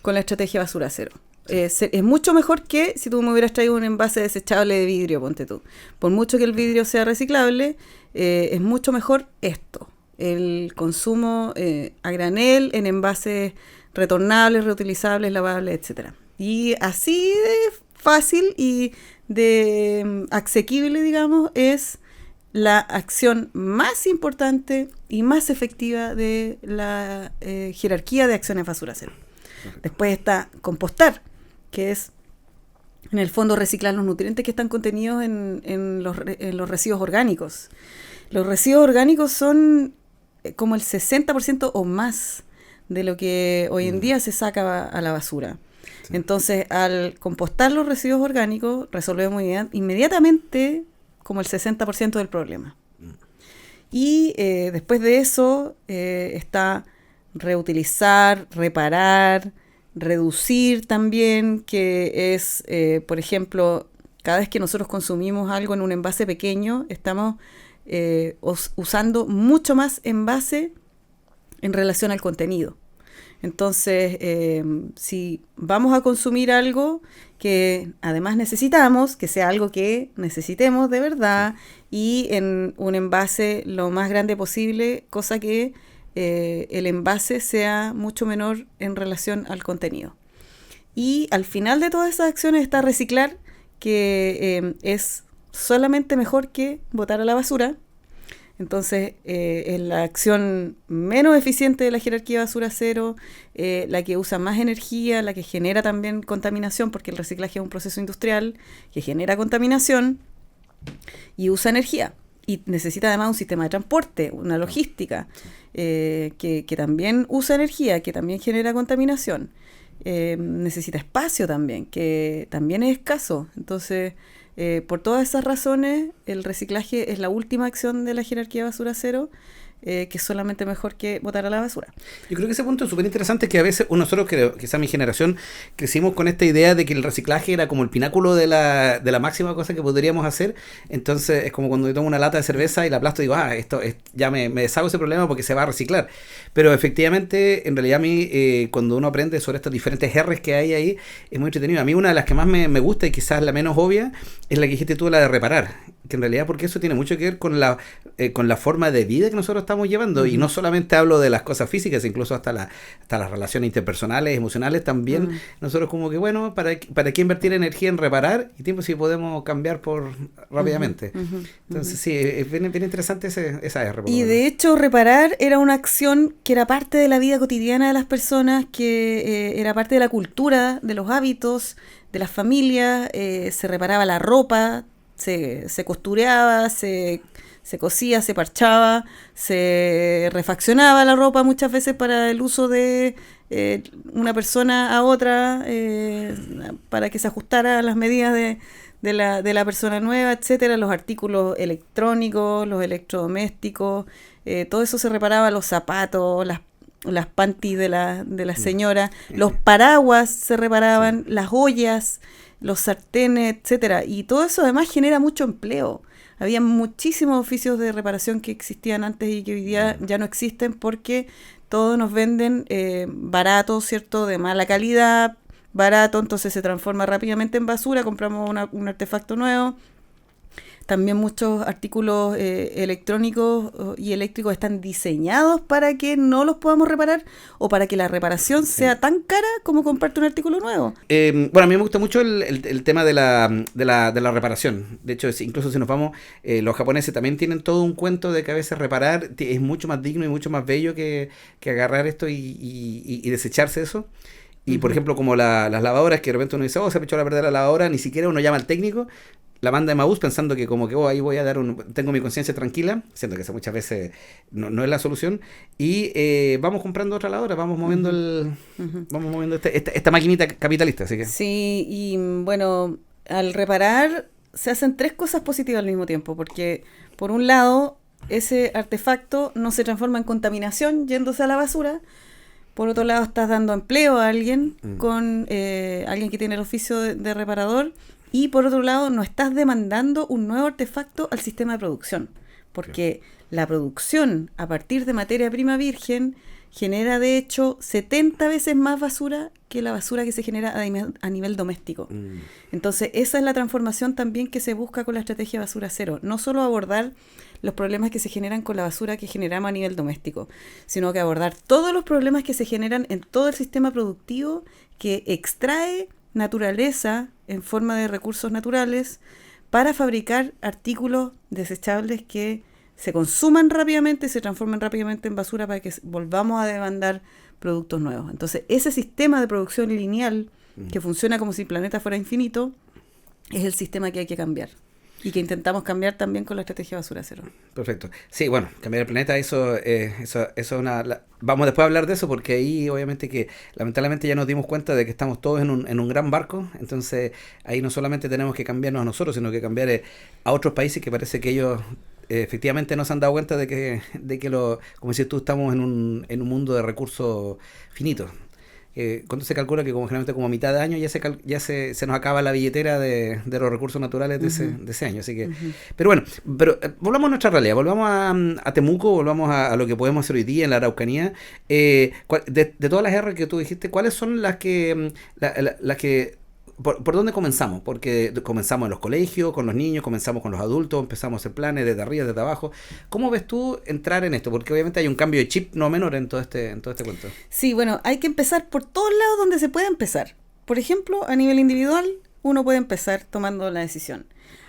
con la estrategia basura cero. Es mucho mejor que si tú me hubieras traído un envase desechable de vidrio, ponte tú. Por mucho que el vidrio sea reciclable, es mucho mejor esto. El consumo a granel en envases retornables, reutilizables, lavables, etcétera. Y así de fácil y de asequible, digamos, es la acción más importante y más efectiva de la jerarquía de acciones basura cero. Después está compostar, que es en el fondo reciclar los nutrientes que están contenidos en los residuos orgánicos. Los residuos orgánicos son como el 60% o más de lo que hoy en día se saca a la basura. Sí. Entonces, al compostar los residuos orgánicos, resolvemos inmediatamente como el 60% del problema. Y después de eso está reutilizar, reparar, reducir también, que es, por ejemplo, cada vez que nosotros consumimos algo en un envase pequeño, estamos usando mucho más envase en relación al contenido. Entonces, si vamos a consumir algo que además necesitamos, que sea algo que necesitemos de verdad, y en un envase lo más grande posible, cosa que el envase sea mucho menor en relación al contenido. Y al final de todas esas acciones está reciclar, que es solamente mejor que botar a la basura. Entonces, es la acción menos eficiente de la jerarquía basura cero, la que usa más energía, la que genera también contaminación, porque el reciclaje es un proceso industrial que genera contaminación y usa energía. Y necesita además un sistema de transporte, una logística, que también usa energía, que también genera contaminación. Necesita espacio también, que también es escaso. Entonces, por todas esas razones, el reciclaje es la última acción de la jerarquía basura cero, que es solamente mejor que botar a la basura. Yo creo que ese punto es súper interesante, que a veces nosotros, quizá mi generación, crecimos con esta idea de que el reciclaje era como el pináculo de la máxima cosa que podríamos hacer. Entonces es como cuando yo tomo una lata de cerveza y la aplasto y digo, esto ya me deshago ese problema porque se va a reciclar. Pero efectivamente, en realidad a mí, cuando uno aprende sobre estas diferentes R's que hay ahí, es muy entretenido. A mí una de las que más me gusta y quizás la menos obvia es la que dijiste tú, la de reparar. Que en realidad, porque eso tiene mucho que ver con la forma de vida que nosotros estamos llevando. Y no solamente hablo de las cosas físicas, incluso hasta las relaciones interpersonales, emocionales también. Nosotros como que, bueno, ¿para qué invertir energía en reparar y tiempo si podemos cambiar rápidamente? Entonces sí, es bien interesante esa R. Y de hecho, reparar era una acción que era parte de la vida cotidiana de las personas, que era parte de la cultura, de los hábitos, de las familias. Se reparaba la ropa, se costureaba, se cosía, se parchaba, se refaccionaba la ropa muchas veces para el uso de una persona a otra, para que se ajustara a las medidas de la persona nueva, etcétera. Los artículos electrónicos, los electrodomésticos, todo eso se reparaba, los zapatos, las panties de la señora, los paraguas se reparaban, las ollas, los sartenes, etcétera. Y todo eso además genera mucho empleo. Había muchísimos oficios de reparación que existían antes y que hoy día ya no existen, porque todos nos venden barato, ¿cierto? De mala calidad, barato, entonces se transforma rápidamente en basura, compramos un artefacto nuevo. También muchos artículos electrónicos y eléctricos están diseñados para que no los podamos reparar, o para que la reparación sea tan cara como comprarte un artículo nuevo. Bueno, a mí me gusta mucho el tema de la reparación. De hecho, incluso si nos vamos, los japoneses también tienen todo un cuento de que a veces reparar es mucho más digno y mucho más bello que agarrar esto y desecharse eso. Y por ejemplo, como las lavadoras, que de repente uno dice, se me echó a perder la lavadora, ni siquiera uno llama al técnico, la manda de Maús pensando que como que ahí voy a dar tengo mi conciencia tranquila, siendo que eso muchas veces no es la solución, y vamos comprando otra lavadora, vamos moviendo vamos moviendo esta maquinita capitalista. Así que. Sí, y bueno, al reparar se hacen tres cosas positivas al mismo tiempo, porque por un lado ese artefacto no se transforma en contaminación yéndose a la basura. Por otro lado, estás dando empleo a alguien, con alguien que tiene el oficio de reparador. Y por otro lado, no estás demandando un nuevo artefacto al sistema de producción. Porque la producción a partir de materia prima virgen genera, de hecho, 70 veces más basura que la basura que se genera a nivel doméstico. Entonces, esa es la transformación también que se busca con la estrategia basura cero. No solo abordar los problemas que se generan con la basura que generamos a nivel doméstico, sino que abordar todos los problemas que se generan en todo el sistema productivo que extrae naturaleza en forma de recursos naturales para fabricar artículos desechables que se consuman rápidamente y se transformen rápidamente en basura, para que volvamos a demandar productos nuevos. Entonces, ese sistema de producción lineal que funciona como si el planeta fuera infinito es el sistema que hay que cambiar. Y que intentamos cambiar también con la estrategia basura cero. Perfecto. Sí, bueno, cambiar el planeta, eso es vamos después a hablar de eso, porque ahí obviamente que lamentablemente ya nos dimos cuenta de que estamos todos en un gran barco, entonces ahí no solamente tenemos que cambiarnos a nosotros, sino que cambiar a otros países que parece que ellos efectivamente no se han dado cuenta como decís tú, estamos en un mundo de recursos finitos. Cuando se calcula que generalmente como a mitad de año se nos acaba la billetera de los recursos naturales de ese año. Así que, pero bueno, volvamos a nuestra realidad, volvamos a Temuco, volvamos a lo que podemos hacer hoy día en la Araucanía. De todas las R que tú dijiste, ¿cuáles son las que ¿por dónde comenzamos? Porque comenzamos en los colegios, con los niños, comenzamos con los adultos, empezamos a hacer planes desde arriba, desde abajo. ¿Cómo ves tú entrar en esto? Porque obviamente hay un cambio de chip no menor en todo este cuento. Sí, bueno, hay que empezar por todos lados donde se puede empezar. Por ejemplo, a nivel individual, uno puede empezar tomando la decisión.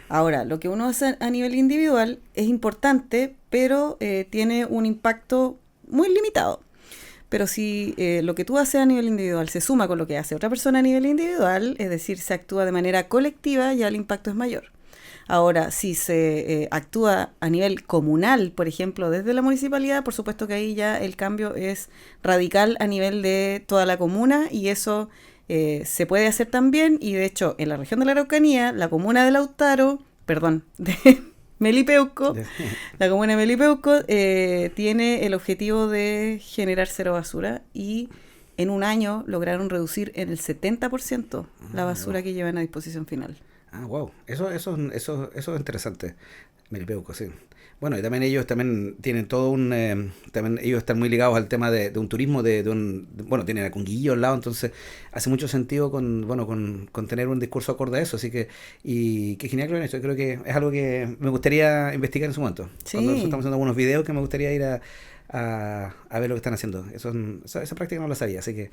Ahora, lo que uno hace a nivel individual es importante, pero tiene un impacto muy limitado. Pero si lo que tú haces a nivel individual se suma con lo que hace otra persona a nivel individual, es decir, se actúa de manera colectiva, ya el impacto es mayor. Ahora, si se actúa a nivel comunal, por ejemplo, desde la municipalidad, por supuesto que ahí ya el cambio es radical a nivel de toda la comuna y eso se puede hacer también. Y de hecho, en la región de la Araucanía, la comuna de Lautaro, de Melipeuco, la comuna de Melipeuco tiene el objetivo de generar cero basura y en un año lograron reducir en el 70% la basura que llevan a disposición final. Ah, wow, eso es interesante. Melipeuco, sí. Bueno, y también ellos tienen todo también ellos están muy ligados al tema de un turismo, bueno, tienen a Conguillo al lado, entonces hace mucho sentido con tener un discurso acorde a eso, así que, y qué genial que lo han hecho. Yo creo que es algo que me gustaría investigar en su momento. Sí. Cuando nosotros estamos haciendo algunos videos que me gustaría ir a ver lo que están haciendo. Esa práctica no la sabía, así que,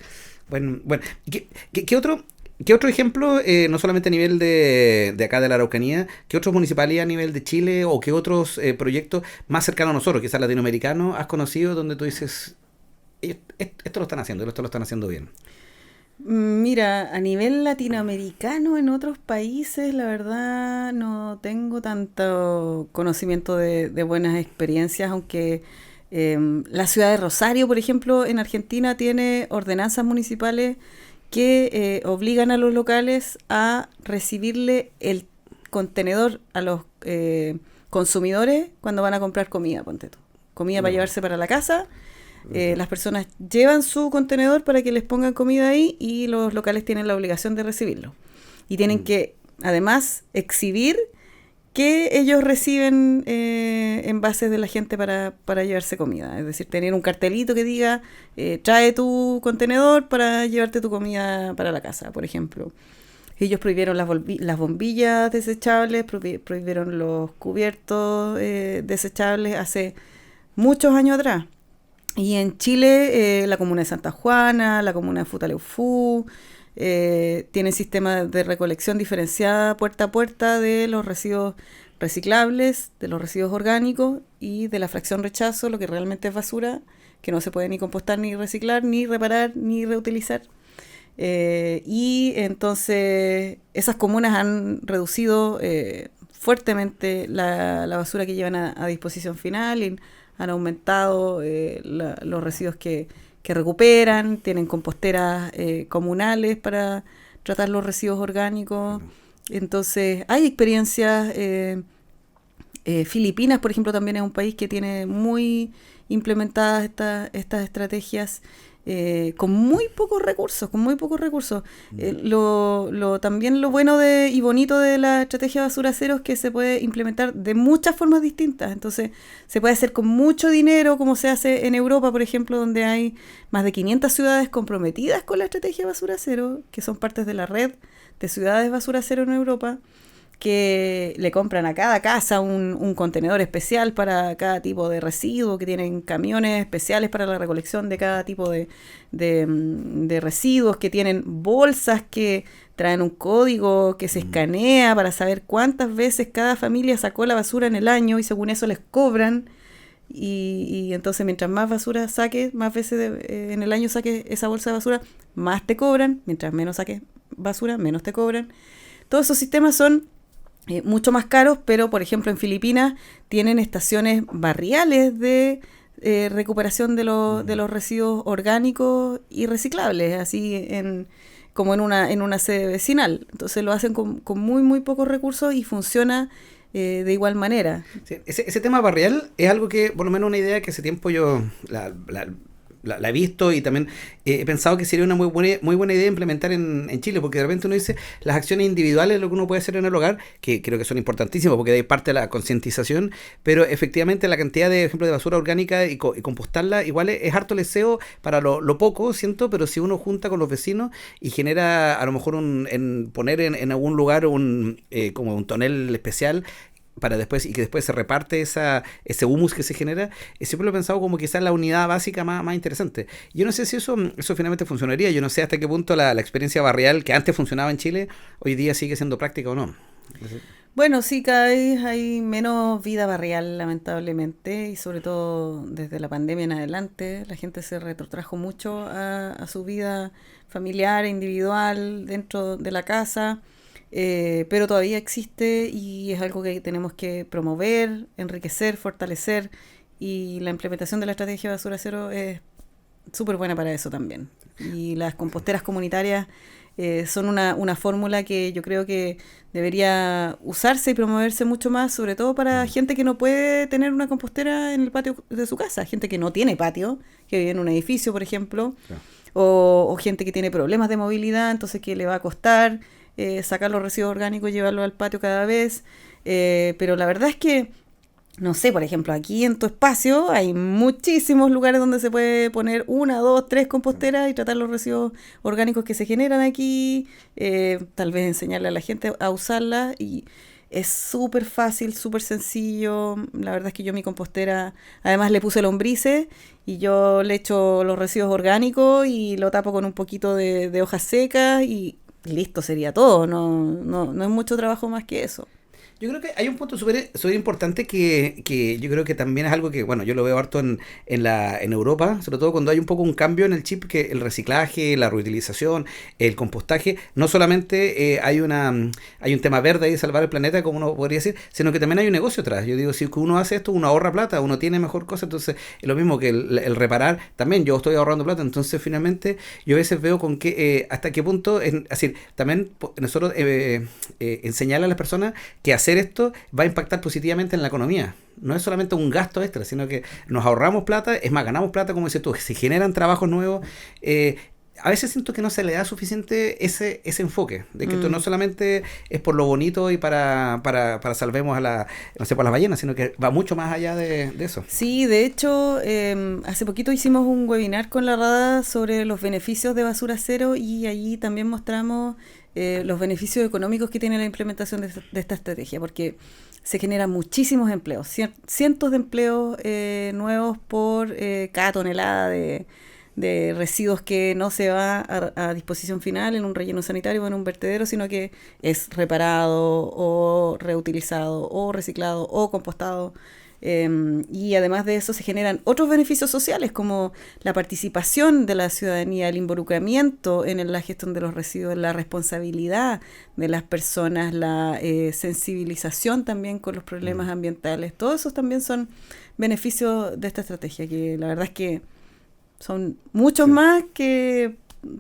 bueno, ¿Qué otro ejemplo, no solamente a nivel de acá de la Araucanía, qué otros municipalidades a nivel de Chile o qué otros proyectos más cercanos a nosotros, quizás latinoamericanos, has conocido donde tú dices, esto lo están haciendo bien? Mira, a nivel latinoamericano, en otros países, la verdad no tengo tanto conocimiento de buenas experiencias, aunque la ciudad de Rosario, por ejemplo, en Argentina tiene ordenanzas municipales que obligan a los locales a recibirle el contenedor a los consumidores cuando van a comprar comida, ponte tú. Comida para llevarse para la casa. Las personas llevan su contenedor para que les pongan comida ahí y los locales tienen la obligación de recibirlo. Y tienen que, además, exhibir que ellos reciben envases de la gente para llevarse comida. Es decir, tener un cartelito que diga, trae tu contenedor para llevarte tu comida para la casa, por ejemplo. Ellos prohibieron las bombillas desechables, prohibieron los cubiertos desechables hace muchos años atrás. Y en Chile, la comuna de Santa Juana, la comuna de Futaleufú, tienen sistemas de recolección diferenciada puerta a puerta de los residuos reciclables, de los residuos orgánicos y de la fracción rechazo, lo que realmente es basura, que no se puede ni compostar, ni reciclar, ni reparar, ni reutilizar. Y entonces esas comunas han reducido fuertemente la basura que llevan a disposición final y han aumentado los residuos que recuperan, tienen composteras comunales para tratar los residuos orgánicos. Entonces, hay experiencias. Filipinas, por ejemplo, también es un país que tiene muy implementadas estas estrategias con muy pocos recursos. También lo bueno y bonito de la estrategia basura cero es que se puede implementar de muchas formas distintas. Entonces, se puede hacer con mucho dinero, como se hace en Europa, por ejemplo, donde hay más de 500 ciudades comprometidas con la estrategia basura cero, que son partes de la red de ciudades basura cero en Europa, que le compran a cada casa un contenedor especial para cada tipo de residuo, que tienen camiones especiales para la recolección de cada tipo de residuos, que tienen bolsas que traen un código que se escanea para saber cuántas veces cada familia sacó la basura en el año y según eso les cobran. Y entonces mientras más basura saques, más veces en el año saques esa bolsa de basura, más te cobran. Mientras menos saques basura, menos te cobran. Todos esos sistemas son mucho más caros, pero por ejemplo en Filipinas tienen estaciones barriales de recuperación de los residuos orgánicos y reciclables, así como en una sede vecinal. Entonces lo hacen con muy, muy pocos recursos y funciona de igual manera. Sí, ese tema barrial es algo que, por lo menos una idea que hace tiempo yo la he visto y también he pensado que sería una muy buena idea implementar en Chile, porque de repente uno dice las acciones individuales, lo que uno puede hacer en el hogar, que creo que son importantísimas porque de ahí parte la concientización, pero efectivamente la cantidad de ejemplo de basura orgánica y compostarla igual es harto leseo para lo poco, siento, pero si uno junta con los vecinos y genera a lo mejor poner en algún lugar como un tonel especial para después, y que después se reparte ese humus que se genera, siempre lo he pensado como quizás la unidad básica más interesante. Yo no sé si eso finalmente funcionaría, yo no sé hasta qué punto la experiencia barrial que antes funcionaba en Chile, hoy día sigue siendo práctica o no. Bueno, sí, cada vez hay menos vida barrial, lamentablemente, y sobre todo desde la pandemia en adelante, la gente se retrotrajo mucho a su vida familiar, individual, dentro de la casa. Pero todavía existe y es algo que tenemos que promover, enriquecer, fortalecer, y la implementación de la estrategia basura cero es súper buena para eso también. Y las composteras comunitarias son una fórmula que yo creo que debería usarse y promoverse mucho más, sobre todo para gente que no puede tener una compostera en el patio de su casa, gente que no tiene patio, que vive en un edificio, por ejemplo, claro. O gente que tiene problemas de movilidad, entonces que le va a costar sacar los residuos orgánicos y llevarlos al patio cada vez. Pero la verdad es que, no sé, por ejemplo, aquí en tu espacio hay muchísimos lugares donde se puede poner 1, 2, 3 composteras y tratar los residuos orgánicos que se generan aquí, tal vez enseñarle a la gente a usarlas, y es súper fácil, súper sencillo. La verdad es que yo mi compostera, además le puse lombrices y yo le echo los residuos orgánicos y lo tapo con un poquito de hojas secas y listo, sería todo. No es mucho trabajo más que eso. Yo creo que hay un punto súper importante que yo creo que también es algo que, bueno, yo lo veo harto en Europa, sobre todo cuando hay un poco un cambio en el chip, que el reciclaje, la reutilización, el compostaje, no solamente hay un tema verde ahí de salvar el planeta, como uno podría decir, sino que también hay un negocio atrás. Yo digo, si uno hace esto, uno ahorra plata, uno tiene mejor cosa, entonces es lo mismo que el reparar, también yo estoy ahorrando plata, entonces finalmente yo a veces veo con qué, hasta qué punto, así, también nosotros enseñarle a las personas que hacer esto va a impactar positivamente en la economía. No es solamente un gasto extra, sino que nos ahorramos plata, es más, ganamos plata, como dices tú, se generan trabajos nuevos. A veces siento que no se le da suficiente ese enfoque, de que esto no solamente es por lo bonito y para salvemos a las ballenas, sino que va mucho más allá de eso. Sí, de hecho, hace poquito hicimos un webinar con la Rada sobre los beneficios de basura cero, y allí también mostramos los beneficios económicos que tiene la implementación de esta estrategia, porque se generan muchísimos empleos, cientos de empleos nuevos por cada tonelada de residuos que no se va a disposición final en un relleno sanitario o en un vertedero, sino que es reparado o reutilizado o reciclado o compostado. Y además de eso se generan otros beneficios sociales, como la participación de la ciudadanía, el involucramiento en la gestión de los residuos, la responsabilidad de las personas, la sensibilización también con los problemas ambientales. Todos esos también son beneficios de esta estrategia, que la verdad es que son muchos más, que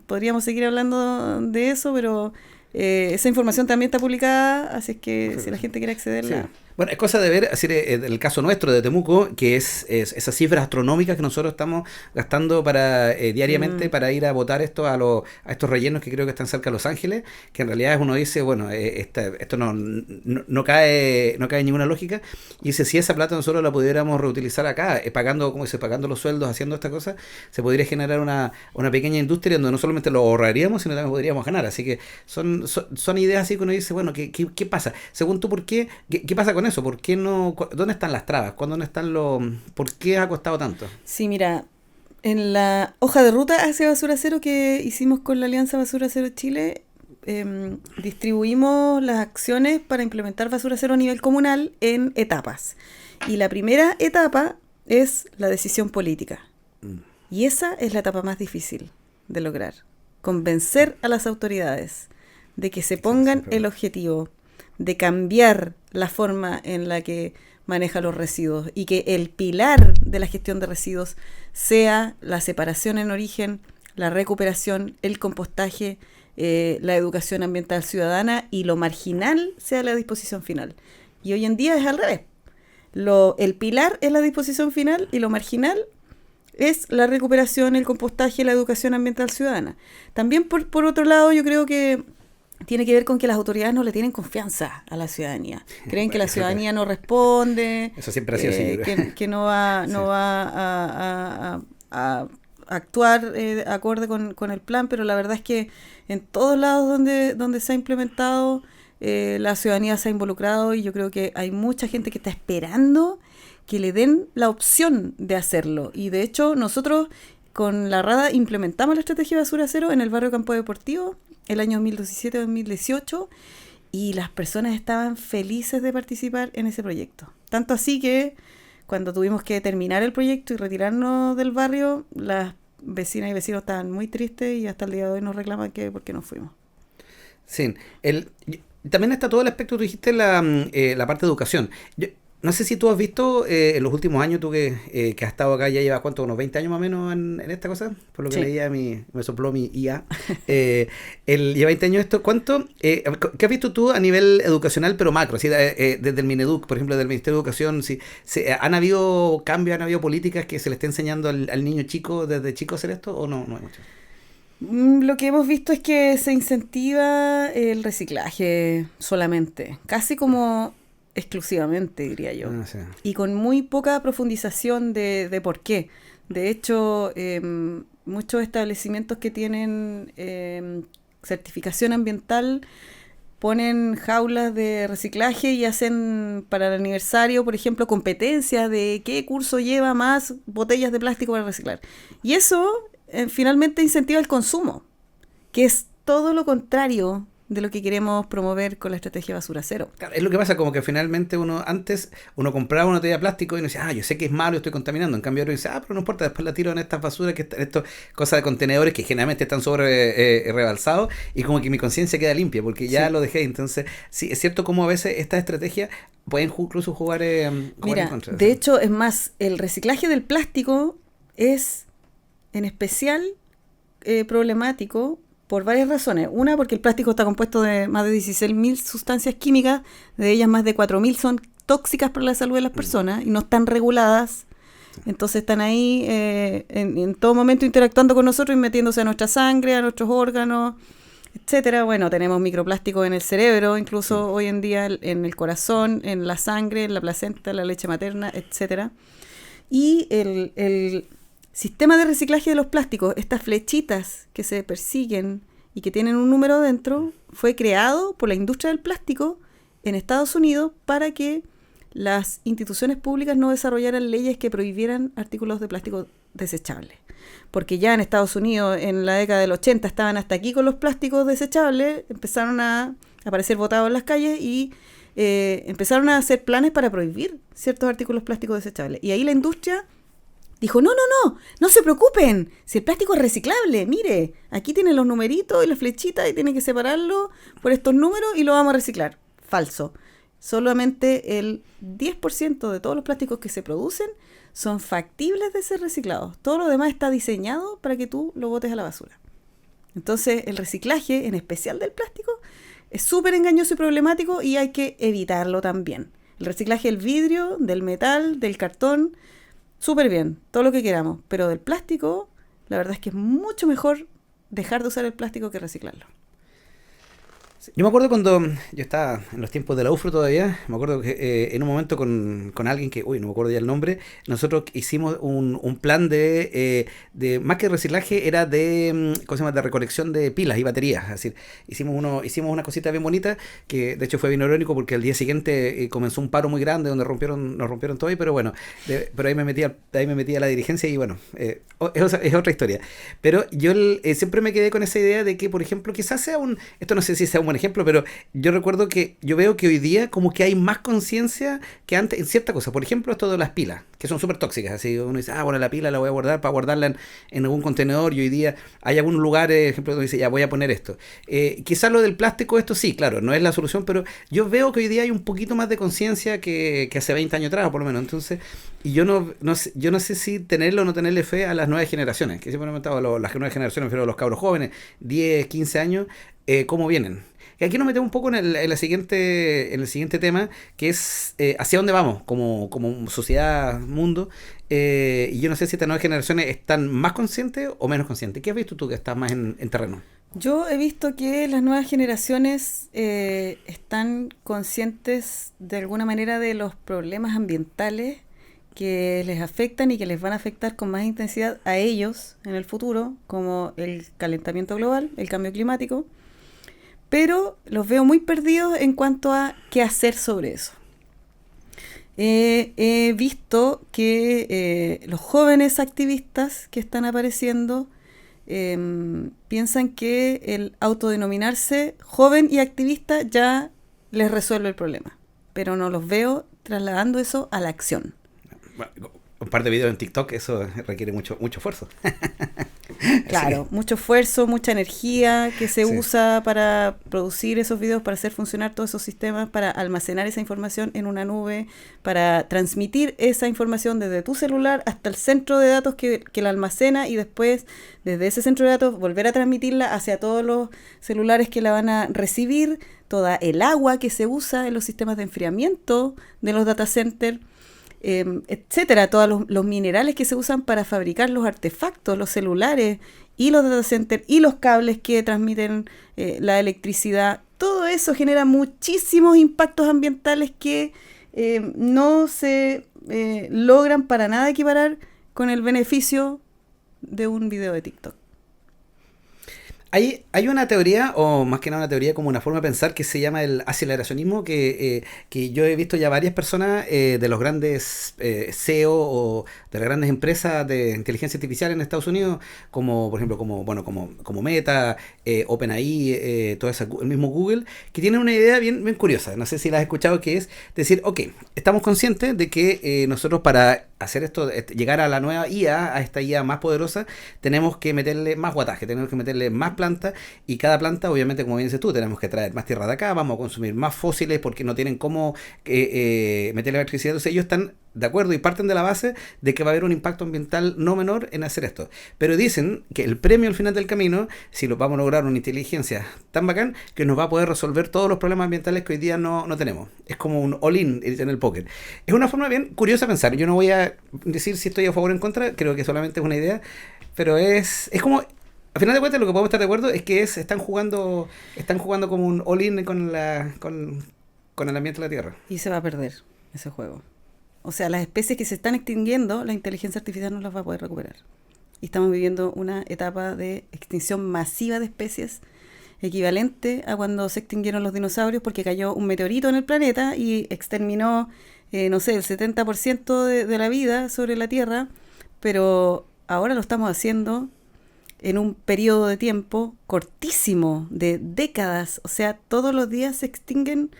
podríamos seguir hablando de eso, pero esa información también está publicada, así es que si la gente quiere accederla... Sí. Bueno, es cosa de ver, así, el caso nuestro de Temuco, que es esas cifras astronómicas que nosotros estamos gastando diariamente para ir a botar esto a estos rellenos que creo que están cerca de Los Ángeles, que en realidad uno dice, bueno, esto no cae en ninguna lógica, y dice, si esa plata nosotros la pudiéramos reutilizar acá, pagando los sueldos, haciendo esta cosa, se podría generar una pequeña industria donde no solamente lo ahorraríamos, sino también podríamos ganar. Así que son ideas así que uno dice, bueno, ¿qué pasa? Según tú, ¿qué pasa con eso? ¿Por qué no? ¿Dónde están las trabas? ¿Por qué ha costado tanto? Sí, mira, en la hoja de ruta hacia Basura Cero que hicimos con la Alianza Basura Cero Chile, distribuimos las acciones para implementar Basura Cero a nivel comunal en etapas. Y la primera etapa es la decisión política. Y esa es la etapa más difícil de lograr. Convencer a las autoridades de que se pongan el objetivo. de cambiar la forma en la que maneja los residuos y que el pilar de la gestión de residuos sea la separación en origen, la recuperación, el compostaje, la educación ambiental ciudadana y lo marginal sea la disposición final. Y hoy en día es al revés. El pilar es la disposición final y lo marginal es la recuperación, el compostaje, la educación ambiental ciudadana. También por otro lado, yo creo que tiene que ver con que las autoridades no le tienen confianza a la ciudadanía. Creen que la ciudadanía no responde, eso siempre ha sido así. Que no va a actuar acorde con el plan, pero la verdad es que en todos lados donde se ha implementado, la ciudadanía se ha involucrado y yo creo que hay mucha gente que está esperando que le den la opción de hacerlo. Y de hecho, nosotros con la Rada implementamos la estrategia Basura Cero en el barrio Campo Deportivo el año 2017-2018 y las personas estaban felices de participar en ese proyecto. Tanto así que cuando tuvimos que terminar el proyecto y retirarnos del barrio, las vecinas y vecinos estaban muy tristes y hasta el día de hoy nos reclaman que por qué nos fuimos. Sí, también está todo el aspecto, tú dijiste, la parte de educación. No sé si tú has visto en los últimos años, tú que has estado acá, ya llevas ¿cuánto? Unos 20 años más o menos en esta cosa, por lo que leía, me sopló mi IA. Lleva 20 años esto. ¿Cuánto? ¿Qué has visto tú a nivel educacional, pero macro? ¿Sí? Desde el Mineduc, por ejemplo, del Ministerio de Educación, ¿sí? ¿Han habido cambios, han habido políticas que se le esté enseñando al niño chico, desde chico a hacer esto, o no hay mucho? Lo que hemos visto es que se incentiva el reciclaje solamente, casi como exclusivamente, diría yo. Sí. Y con muy poca profundización de por qué. De hecho, muchos establecimientos que tienen certificación ambiental ponen jaulas de reciclaje y hacen para el aniversario, por ejemplo, competencias de qué curso lleva más botellas de plástico para reciclar. Y eso finalmente incentiva el consumo, que es todo lo contrario de lo que queremos promover con la estrategia Basura Cero. Claro, es lo que pasa, como que finalmente antes uno compraba una botella de plástico y uno decía, yo sé que es malo, estoy contaminando. En cambio, ahora dice, pero no importa, después la tiro en estas basuras, estas cosas de contenedores que generalmente están sobre rebalsados, y como que mi conciencia queda limpia, porque ya lo dejé. Entonces, sí, es cierto como a veces estas estrategias pueden incluso jugar en contra. De hecho, es más, el reciclaje del plástico es en especial problemático por varias razones. Una, porque el plástico está compuesto de más de 16.000 sustancias químicas, de ellas más de 4.000 son tóxicas para la salud de las personas y no están reguladas. Entonces están ahí en todo momento interactuando con nosotros y metiéndose a nuestra sangre, a nuestros órganos, etcétera. Bueno, tenemos microplásticos en el cerebro, incluso hoy en día en el corazón, en la sangre, en la placenta, en la leche materna, etcétera. Y el sistema de reciclaje de los plásticos, estas flechitas que se persiguen y que tienen un número dentro, fue creado por la industria del plástico en Estados Unidos para que las instituciones públicas no desarrollaran leyes que prohibieran artículos de plástico desechables. Porque ya en Estados Unidos, en la década del 80, estaban hasta aquí con los plásticos desechables, empezaron a aparecer botados en las calles y empezaron a hacer planes para prohibir ciertos artículos plásticos desechables. Y ahí la industria dijo, no se preocupen, si el plástico es reciclable, mire, aquí tienen los numeritos y las flechitas y tienen que separarlo por estos números y lo vamos a reciclar. Falso. Solamente el 10% de todos los plásticos que se producen son factibles de ser reciclados. Todo lo demás está diseñado para que tú lo botes a la basura. Entonces, el reciclaje, en especial del plástico, es súper engañoso y problemático y hay que evitarlo también. El reciclaje del vidrio, del metal, del cartón, súper bien, todo lo que queramos, pero del plástico, la verdad es que es mucho mejor dejar de usar el plástico que reciclarlo. Yo me acuerdo cuando yo estaba en los tiempos de la UFRO todavía, me acuerdo que en un momento con alguien que, no me acuerdo ya el nombre, nosotros hicimos un plan de más que reciclaje, era de, ¿cómo se llama?, de recolección de pilas y baterías. Es decir, hicimos una cosita bien bonita, que de hecho fue bien irónico porque al día siguiente comenzó un paro muy grande donde nos rompieron todo, pero bueno, pero ahí me metí a la dirigencia y bueno, es otra historia. Pero yo siempre me quedé con esa idea de que, por ejemplo, quizás sea esto no sé si sea un buen ejemplo, pero yo recuerdo que yo veo que hoy día como que hay más conciencia que antes en ciertas cosas. Por ejemplo, esto de las pilas, que son súper tóxicas. Así uno dice, bueno, la pila la voy a guardar para guardarla en algún contenedor, y hoy día hay algunos lugares, por ejemplo, donde dice, ya voy a poner esto. Quizás lo del plástico, esto sí, claro, no es la solución, pero yo veo que hoy día hay un poquito más de conciencia que hace 20 años atrás, por lo menos. Entonces, y yo no sé si tenerle o no tenerle fe a las nuevas generaciones, que siempre me he preguntado, las nuevas generaciones, pero los cabros jóvenes, 10, 15 años, cómo vienen. Y aquí nos metemos un poco en el siguiente tema, que es hacia dónde vamos como sociedad, mundo. Y yo no sé si estas nuevas generaciones están más conscientes o menos conscientes. ¿Qué has visto tú que estás más en terreno? Yo he visto que las nuevas generaciones están conscientes de alguna manera de los problemas ambientales que les afectan y que les van a afectar con más intensidad a ellos en el futuro, como el calentamiento global, el cambio climático, pero los veo muy perdidos en cuanto a qué hacer sobre eso. He visto que los jóvenes activistas que están apareciendo piensan que el autodenominarse joven y activista ya les resuelve el problema, pero no los veo trasladando eso a la acción. Bueno, un par de videos en TikTok, eso requiere mucho esfuerzo. Claro, mucho esfuerzo, mucha energía que se usa para producir esos videos, para hacer funcionar todos esos sistemas, para almacenar esa información en una nube, para transmitir esa información desde tu celular hasta el centro de datos que la almacena, y después desde ese centro de datos volver a transmitirla hacia todos los celulares que la van a recibir, toda el agua que se usa en los sistemas de enfriamiento de los data centers, etcétera, todos los minerales que se usan para fabricar los artefactos, los celulares y los data centers y los cables que transmiten la electricidad. Todo eso genera muchísimos impactos ambientales que no se logran para nada equiparar con el beneficio de un video de TikTok. Hay una teoría, o más que nada una teoría, como una forma de pensar, que se llama el aceleracionismo, que yo he visto ya varias personas de los grandes CEO o de las grandes empresas de inteligencia artificial en Estados Unidos, como por ejemplo como Meta, OpenAI, el mismo Google, que tienen una idea bien curiosa. No sé si la has escuchado, que es decir, ok, estamos conscientes de que nosotros para hacer esto, llegar a la nueva IA, a esta IA más poderosa, tenemos que meterle más guataje, tenemos que meterle más plantas, y cada planta, obviamente, como bien dices tú, tenemos que traer más tierra de acá, vamos a consumir más fósiles porque no tienen cómo meterle electricidad. Entonces ellos están de acuerdo y parten de la base de que va a haber un impacto ambiental no menor en hacer esto. Pero dicen que el premio al final del camino, si lo vamos a lograr una inteligencia tan bacán, que nos va a poder resolver todos los problemas ambientales que hoy día no tenemos. Es como un all-in en el póker. Es una forma bien curiosa de pensar. Yo no voy a decir si estoy a favor o en contra, creo que solamente es una idea, pero es como, al final de cuentas, lo que podemos estar de acuerdo es que están jugando como un all-in con el ambiente de la Tierra. Y se va a perder ese juego. O sea, las especies que se están extinguiendo, la inteligencia artificial no las va a poder recuperar. Y estamos viviendo una etapa de extinción masiva de especies, equivalente a cuando se extinguieron los dinosaurios porque cayó un meteorito en el planeta y exterminó, no sé, el 70% de la vida sobre la Tierra, pero ahora lo estamos haciendo en un periodo de tiempo cortísimo, de décadas. O sea, todos los días se extinguen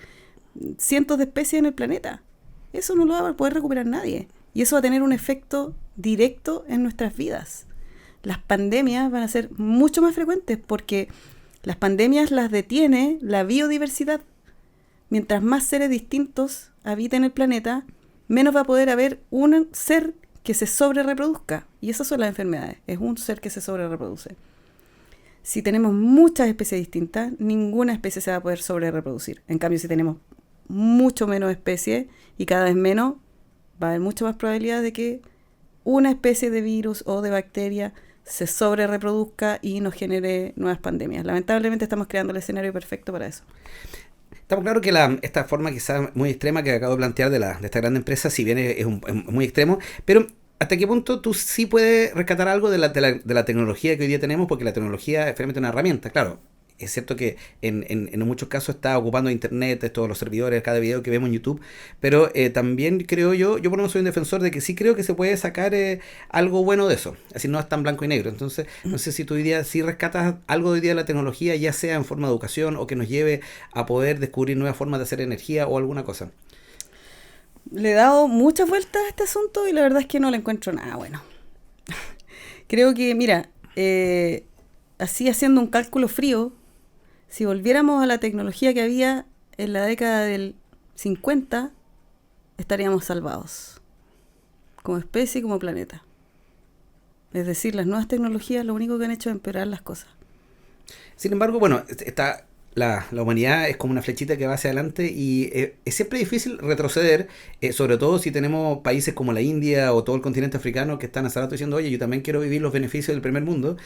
cientos de especies en el planeta. Eso no lo va a poder recuperar nadie. Y eso va a tener un efecto directo en nuestras vidas. Las pandemias van a ser mucho más frecuentes porque las pandemias las detiene la biodiversidad. Mientras más seres distintos habiten el planeta, menos va a poder haber un ser que se sobrereproduzca. Y esas son las enfermedades. Es un ser que se sobrerreproduce. Si tenemos muchas especies distintas, ninguna especie se va a poder sobrerreproducir. En cambio, si tenemos mucho menos especies y cada vez menos, va a haber mucha más probabilidad de que una especie de virus o de bacteria se sobrereproduzca y nos genere nuevas pandemias. Lamentablemente estamos creando el escenario perfecto para eso. Estamos claros que esta forma quizás muy extrema que acabo de plantear de esta gran empresa, si bien es muy extremo, pero ¿hasta qué punto tú sí puedes rescatar algo de la tecnología que hoy día tenemos? Porque la tecnología es realmente una herramienta, claro. es cierto que en muchos casos está ocupando internet, todos los servidores, cada video que vemos en YouTube, pero también creo yo por lo menos soy un defensor de que sí creo que se puede sacar algo bueno de eso, así no es tan blanco y negro. Entonces, no sé si tú hoy día sí rescatas algo hoy día de la tecnología, ya sea en forma de educación o que nos lleve a poder descubrir nuevas formas de hacer energía o alguna cosa. Le he dado muchas vueltas a este asunto y la verdad es que no le encuentro nada bueno. Creo que, mira, así haciendo un cálculo frío, si volviéramos a la tecnología que había en la década del 50, estaríamos salvados, como especie y como planeta. Es decir, las nuevas tecnologías lo único que han hecho es empeorar las cosas. Sin embargo, bueno, está la humanidad es como una flechita que va hacia adelante y es siempre difícil retroceder, sobre todo si tenemos países como la India o todo el continente africano que están hace rato diciendo, oye, yo también quiero vivir los beneficios del primer mundo,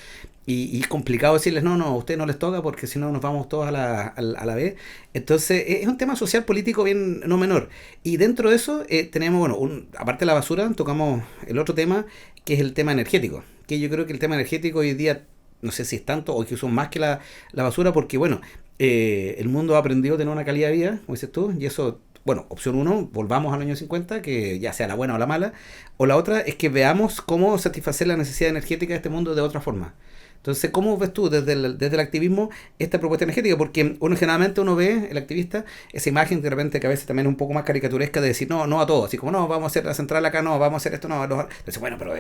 y es complicado decirles, no, a ustedes no les toca porque si no nos vamos todos a la vez. Entonces es un tema social político bien no menor, y dentro de eso tenemos, bueno, aparte de la basura, tocamos el otro tema que es el tema energético, que yo creo que el tema energético hoy día no sé si es tanto o que son más que la basura, porque bueno, el mundo ha aprendido a tener una calidad de vida, como dices tú, y eso, bueno, opción uno, volvamos al año 50, que ya sea la buena o la mala, o la otra es que veamos cómo satisfacer la necesidad energética de este mundo de otra forma. Entonces, ¿cómo ves tú desde el activismo esta propuesta energética? Porque generalmente uno ve, el activista, esa imagen de repente que a veces también es un poco más caricaturesca de decir no a todo, así como no, vamos a hacer la central acá, no, vamos a hacer esto, no. Entonces, bueno, pero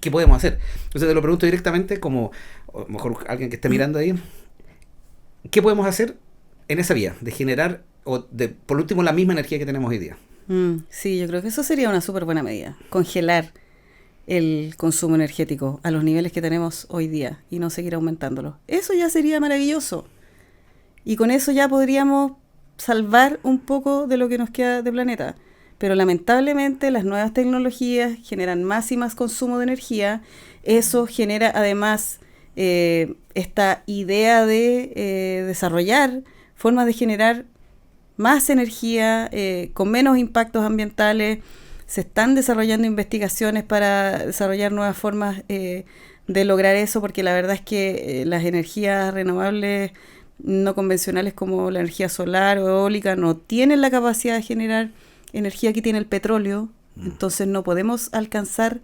¿qué podemos hacer? Entonces te lo pregunto directamente como, o mejor alguien que esté mirando ahí, ¿qué podemos hacer en esa vía de generar, o de por último, la misma energía que tenemos hoy día? Sí, yo creo que eso sería una súper buena medida, congelar el consumo energético a los niveles que tenemos hoy día y no seguir aumentándolo. Eso ya sería maravilloso. Y con eso ya podríamos salvar un poco de lo que nos queda de planeta. Pero lamentablemente las nuevas tecnologías generan más y más consumo de energía. Eso genera además esta idea de desarrollar formas de generar más energía con menos impactos ambientales. Se están desarrollando investigaciones para desarrollar nuevas formas de lograr eso, porque la verdad es que las energías renovables no convencionales como la energía solar o eólica no tienen la capacidad de generar energía que tiene el petróleo. Entonces no podemos alcanzar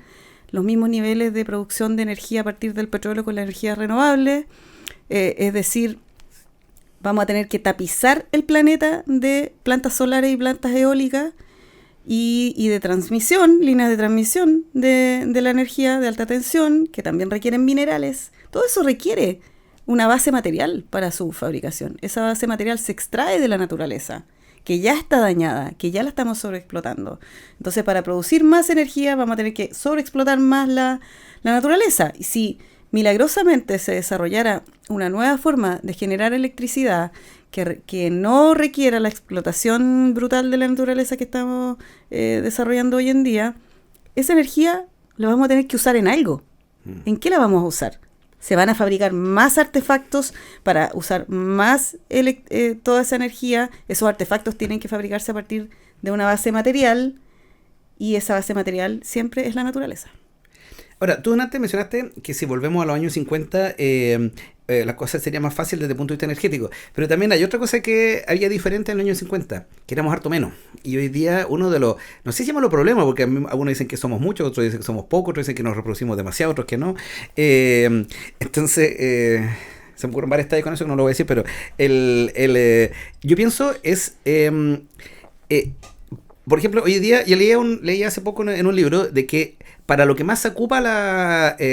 los mismos niveles de producción de energía a partir del petróleo con la energía renovable. Es decir, vamos a tener que tapizar el planeta de plantas solares y plantas eólicas y de transmisión, líneas de transmisión de la energía de alta tensión, que también requieren minerales. Todo eso requiere una base material para su fabricación. Esa base material se extrae de la naturaleza, que ya está dañada, que ya la estamos sobreexplotando. Entonces, para producir más energía vamos a tener que sobreexplotar más la naturaleza. Y si milagrosamente se desarrollara una nueva forma de generar electricidad que no requiera la explotación brutal de la naturaleza que estamos desarrollando hoy en día, esa energía la vamos a tener que usar en algo. ¿En qué la vamos a usar? Se van a fabricar más artefactos para usar más toda esa energía. Esos artefactos tienen que fabricarse a partir de una base material, y esa base material siempre es la naturaleza. Ahora, tú antes mencionaste que si volvemos a los años 50, la cosa sería más fácil desde el punto de vista energético. Pero también hay otra cosa que había diferente en los años 50, que éramos harto menos. Y hoy día uno de los, no sé si llamarlo problema, porque algunos dicen que somos muchos, otros dicen que somos pocos, otros dicen que nos reproducimos demasiado, otros que no. Entonces, se me ocurren varias tallas con eso que no lo voy a decir, pero yo pienso es... por ejemplo, hoy día, yo leí hace poco en un libro de que para lo que más se ocupa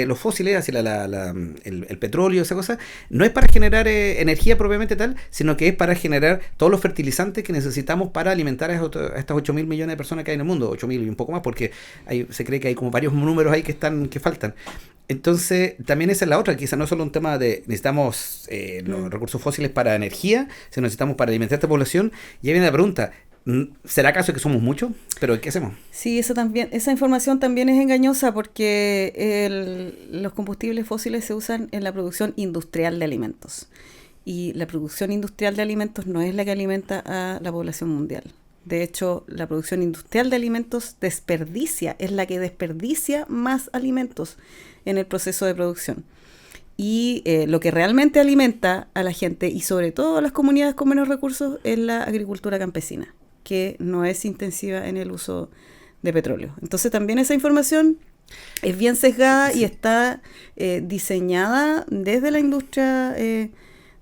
los fósiles, así el petróleo, esa cosa, no es para generar energía propiamente tal, sino que es para generar todos los fertilizantes que necesitamos para alimentar a estas 8.000 millones de personas que hay en el mundo, 8.000 y un poco más, porque se cree que hay como varios números ahí que faltan. Entonces, también esa es la otra, quizás no es solo un tema de necesitamos los recursos fósiles para energía, sino necesitamos para alimentar a esta población. Y ahí viene la pregunta, ¿será acaso que somos muchos? ¿Pero qué hacemos? Sí, esa información también es engañosa, porque los combustibles fósiles se usan en la producción industrial de alimentos. Y la producción industrial de alimentos no es la que alimenta a la población mundial. De hecho, la producción industrial de alimentos es la que desperdicia más alimentos en el proceso de producción. Y lo que realmente alimenta a la gente y sobre todo a las comunidades con menos recursos es la agricultura campesina, que no es intensiva en el uso de petróleo. Entonces también esa información es bien sesgada y está diseñada desde la industria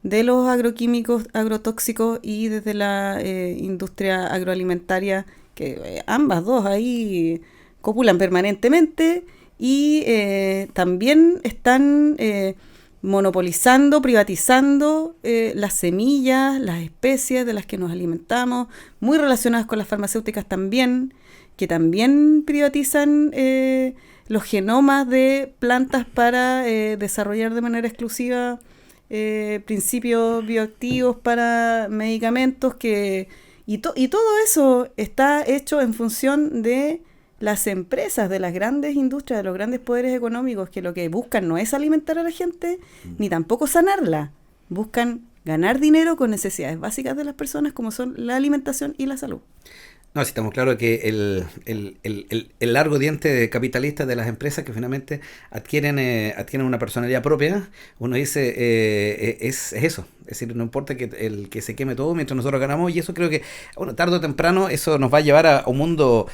de los agroquímicos, agrotóxicos y desde la industria agroalimentaria, que ambas dos ahí copulan permanentemente y también están monopolizando, privatizando las semillas, las especies de las que nos alimentamos, muy relacionadas con las farmacéuticas también, que también privatizan los genomas de plantas para desarrollar de manera exclusiva principios bioactivos para medicamentos y todo eso está hecho en función de las empresas, de las grandes industrias, de los grandes poderes económicos, que lo que buscan no es alimentar a la gente, ni tampoco sanarla. Buscan ganar dinero con necesidades básicas de las personas, como son la alimentación y la salud. No, sí estamos claros que el largo diente capitalista de las empresas que finalmente adquieren una personalidad propia, uno dice, es eso. Es decir, no importa que el que se queme todo mientras nosotros ganamos, y eso creo que, bueno, tarde o temprano eso nos va a llevar a un mundo...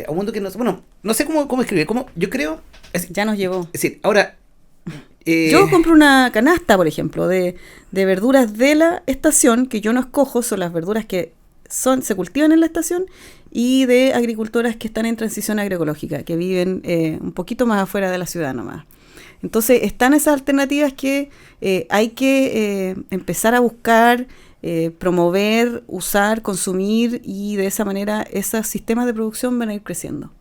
a un mundo que no sé cómo escribir, yo creo... Ya nos llevó. Es decir, ahora... yo compro una canasta, por ejemplo, de verduras de la estación, que yo no escojo, son las verduras que se cultivan en la estación, y de agricultoras que están en transición agroecológica, que viven un poquito más afuera de la ciudad nomás. Entonces, están esas alternativas que hay que empezar a buscar, promover, usar, consumir, y de esa manera esos sistemas de producción van a ir creciendo.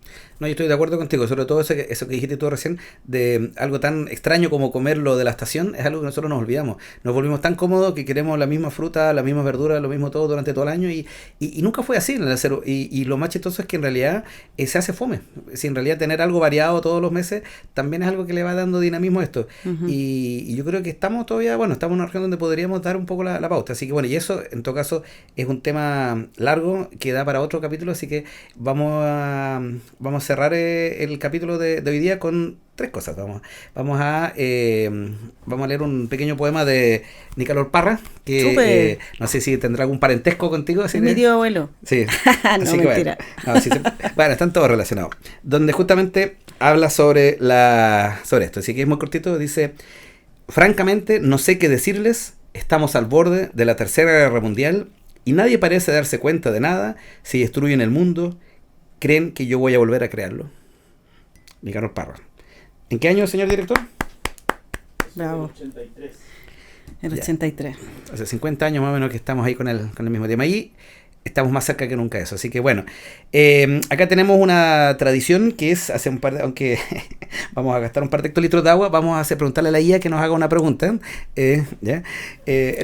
No, yo estoy de acuerdo contigo, sobre todo eso que dijiste tú recién, de algo tan extraño como comer lo de la estación, es algo que nosotros nos olvidamos. Nos volvimos tan cómodos que queremos la misma fruta, la misma verdura, lo mismo todo durante todo el año, y nunca fue así en el acero. Y lo más chistoso es que en realidad se hace fome. Si en realidad tener algo variado todos los meses también es algo que le va dando dinamismo a esto. Uh-huh. Y yo creo que estamos todavía, estamos en una región donde podríamos dar un poco la pauta. Así que y eso en todo caso es un tema largo que da para otro capítulo, así que vamos a cerrar el capítulo de hoy día con 3 cosas. Vamos a leer un pequeño poema de Nicanor Parra, que no sé si tendrá algún parentesco contigo. Es mi tío abuelo. Sí. No, así mentira. Bueno, están todos relacionados. Donde justamente habla sobre esto. Así que es muy cortito. Dice: francamente, no sé qué decirles. Estamos al borde de la Tercera Guerra Mundial y nadie parece darse cuenta de nada. Si destruyen el mundo, ¿creen que yo voy a volver a crearlo? Nicanor Parra. ¿En qué año, señor director? Bravo. El 83. Hace 50 años más o menos que estamos ahí con el mismo tema. Y estamos más cerca que nunca de eso. Así que acá tenemos una tradición que es aunque vamos a gastar un par de hectolitros de agua, vamos a preguntarle a la IA que nos haga una pregunta. Lo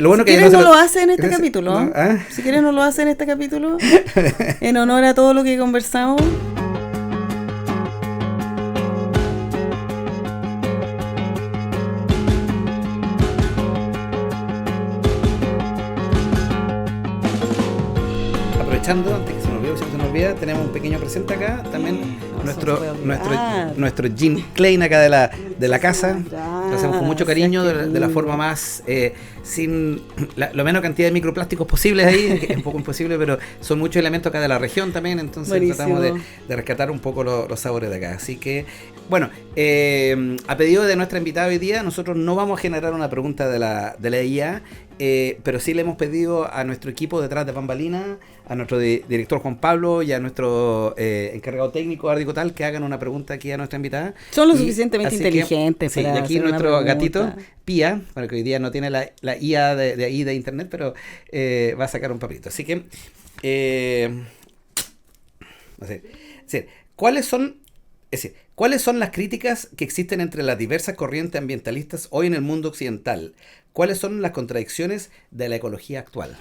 bueno si quieres no lo hace en este capítulo. ¿No? Si quieres no lo hace en este capítulo. En honor a todo lo que conversamos. Antes que se nos olvide, tenemos un pequeño presente acá, también nuestro Gin Klein acá de la casa. Lo hacemos con mucho cariño, de la forma más sin lo menos cantidad de microplásticos posibles ahí, que es un poco imposible, pero son muchos elementos acá de la región también, entonces buenísimo. Tratamos de rescatar un poco los sabores de acá. Así que, a pedido de nuestra invitada hoy día, nosotros no vamos a generar una pregunta de la IA, pero sí le hemos pedido a nuestro equipo detrás de Bambalina, a nuestro director Juan Pablo y a nuestro encargado técnico Ardi Cotal, que hagan una pregunta aquí a nuestra invitada. Son lo suficientemente inteligentes para hacer. Y aquí nuestro gatito Pía, bueno, que hoy día no tiene la IA de ahí de internet, pero va a sacar un papelito. Así que ¿cuáles son las críticas que existen entre las diversas corrientes ambientalistas hoy en el mundo occidental? ¿Cuáles son las contradicciones de la ecología actual?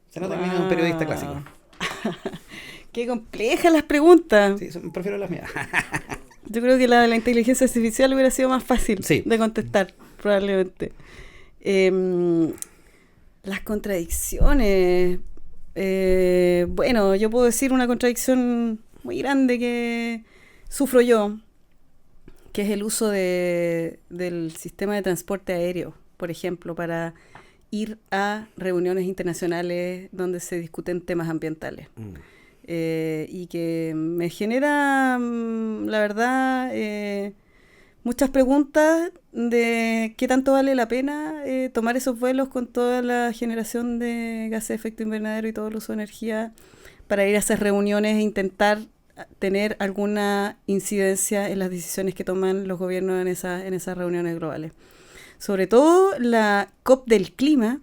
Se nota que es un periodista clásico. Qué complejas las preguntas. Sí, prefiero las mías. Yo creo que la de la inteligencia artificial hubiera sido más fácil de contestar, probablemente. Las contradicciones. Yo puedo decir una contradicción muy grande que sufro yo, que es el uso del sistema de transporte aéreo, por ejemplo, para ir a reuniones internacionales donde se discuten temas ambientales. Y que me genera, la verdad, muchas preguntas de qué tanto vale la pena tomar esos vuelos con toda la generación de gases de efecto invernadero y todo el uso de energía para ir a esas reuniones e intentar tener alguna incidencia en las decisiones que toman los gobiernos en esas reuniones globales. Sobre todo la COP del clima,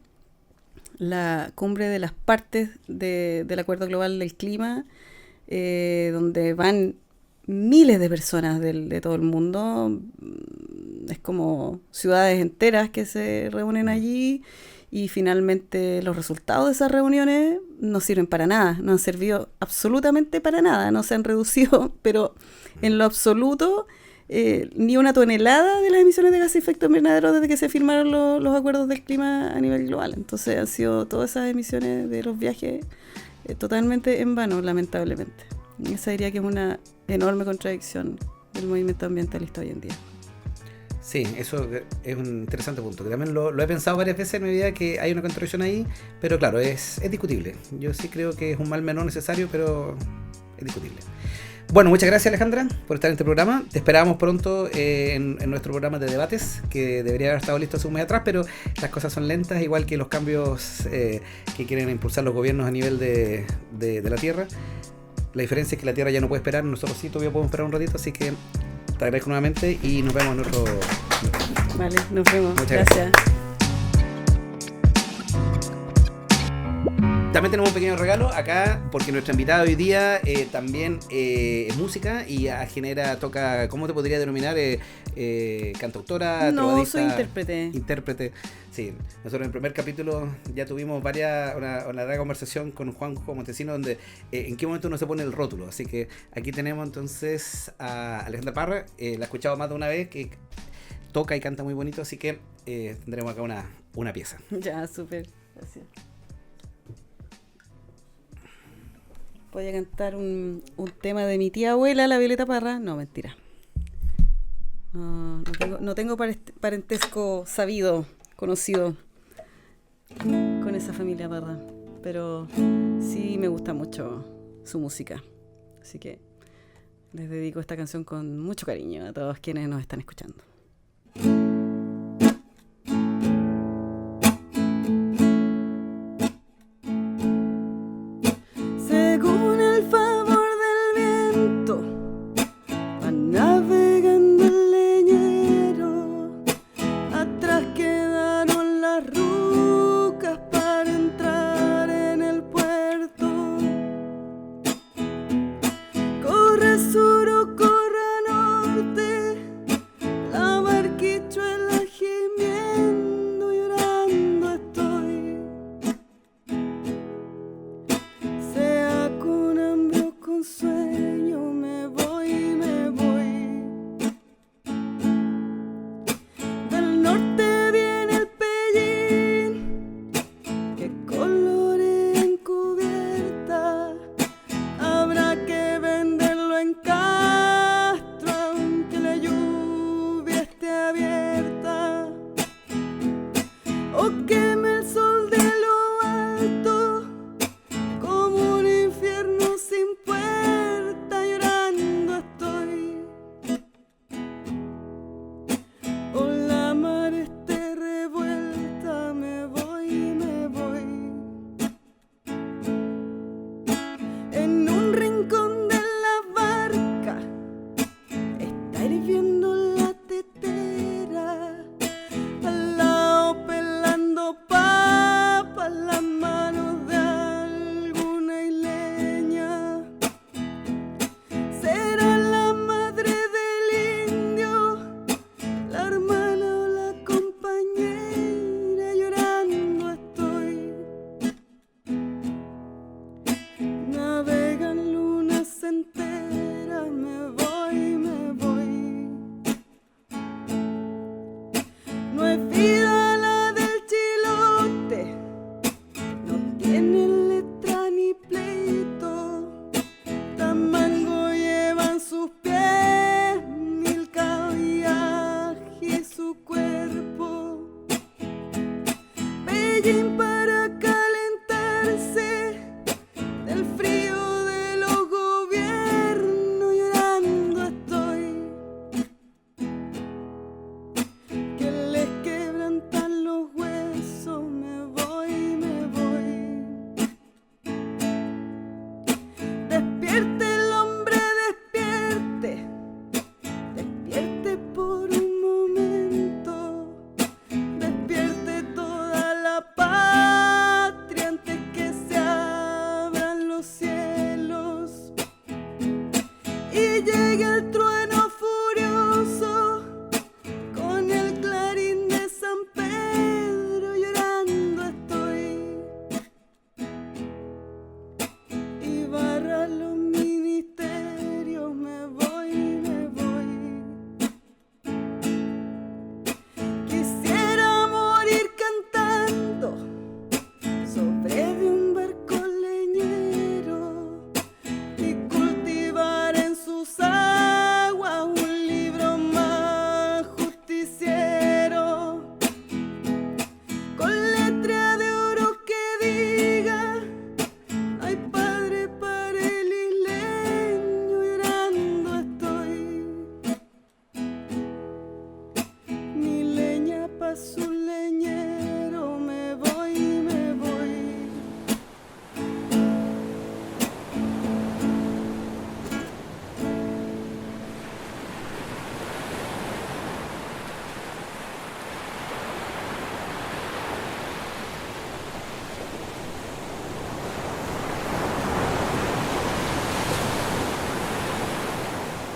la cumbre de las partes del Acuerdo Global del Clima, donde van miles de personas de todo el mundo. Es como ciudades enteras que se reúnen allí y finalmente los resultados de esas reuniones no sirven para nada, no han servido absolutamente para nada, no se han reducido, pero en lo absoluto, ni una tonelada de las emisiones de gases de efecto invernadero desde que se firmaron los acuerdos del clima a nivel global. Entonces han sido todas esas emisiones de los viajes totalmente en vano, lamentablemente. Esa diría que es una enorme contradicción del movimiento ambientalista hoy en día. Sí, eso es un interesante punto, que también lo he pensado varias veces en mi vida, que hay una contradicción ahí, pero claro, es discutible. Yo sí creo que es un mal menor necesario, pero es discutible. Bueno, muchas gracias, Alejandra, por estar en este programa. Te esperábamos pronto en nuestro programa de debates, que debería haber estado listo hace un mes atrás, pero las cosas son lentas, igual que los cambios que quieren impulsar los gobiernos a nivel de la Tierra. La diferencia es que la Tierra ya no puede esperar, nosotros sí todavía podemos esperar un ratito, así que te agradezco nuevamente y nos vemos en otro... Vale, nos vemos. Muchas gracias. También tenemos un pequeño regalo acá, porque nuestra invitada hoy día también es música y toca, ¿cómo te podría denominar? Cantautora, no, trovadista. Soy intérprete. Intérprete, sí. Nosotros en el primer capítulo ya tuvimos una larga conversación con Juanjo Montesino, donde en qué momento uno se pone el rótulo. Así que aquí tenemos entonces a Alejandra Parra, la he escuchado más de una vez, que toca y canta muy bonito, así que tendremos acá una pieza. Ya, súper, gracias. Voy a cantar un tema de mi tía abuela, la Violeta Parra. No, mentira. No tengo parentesco sabido, conocido con esa familia Parra, pero sí me gusta mucho su música. Así que les dedico esta canción con mucho cariño a todos quienes nos están escuchando. Según el favor del viento, va navegando el leñero. Atrás quedaron las rucas para entrar en el puerto. Corre sur o corre norte, la barquichuela gimiendo, llorando estoy. Sea con hambre o con sueño, me voy. Del norte viene el pellín, que colore encubierta. Habrá que venderlo en Castro, aunque la lluvia esté abierta. O queme el sol de lo alto, como un infierno sin puerta, llorando estoy. O la mar esté revuelta, me voy. En un rincón de la barca está hirviendo la tetera, al lado pelando papas las manos de alguna isleña. Será la madre del indio, la hermana o la compañera, llorando estoy. Navegan lunas enteras, me voy. No es vida la del chilote, no tiene letra ni pleito. Tamango llevan sus pies, mil caballos Medellín para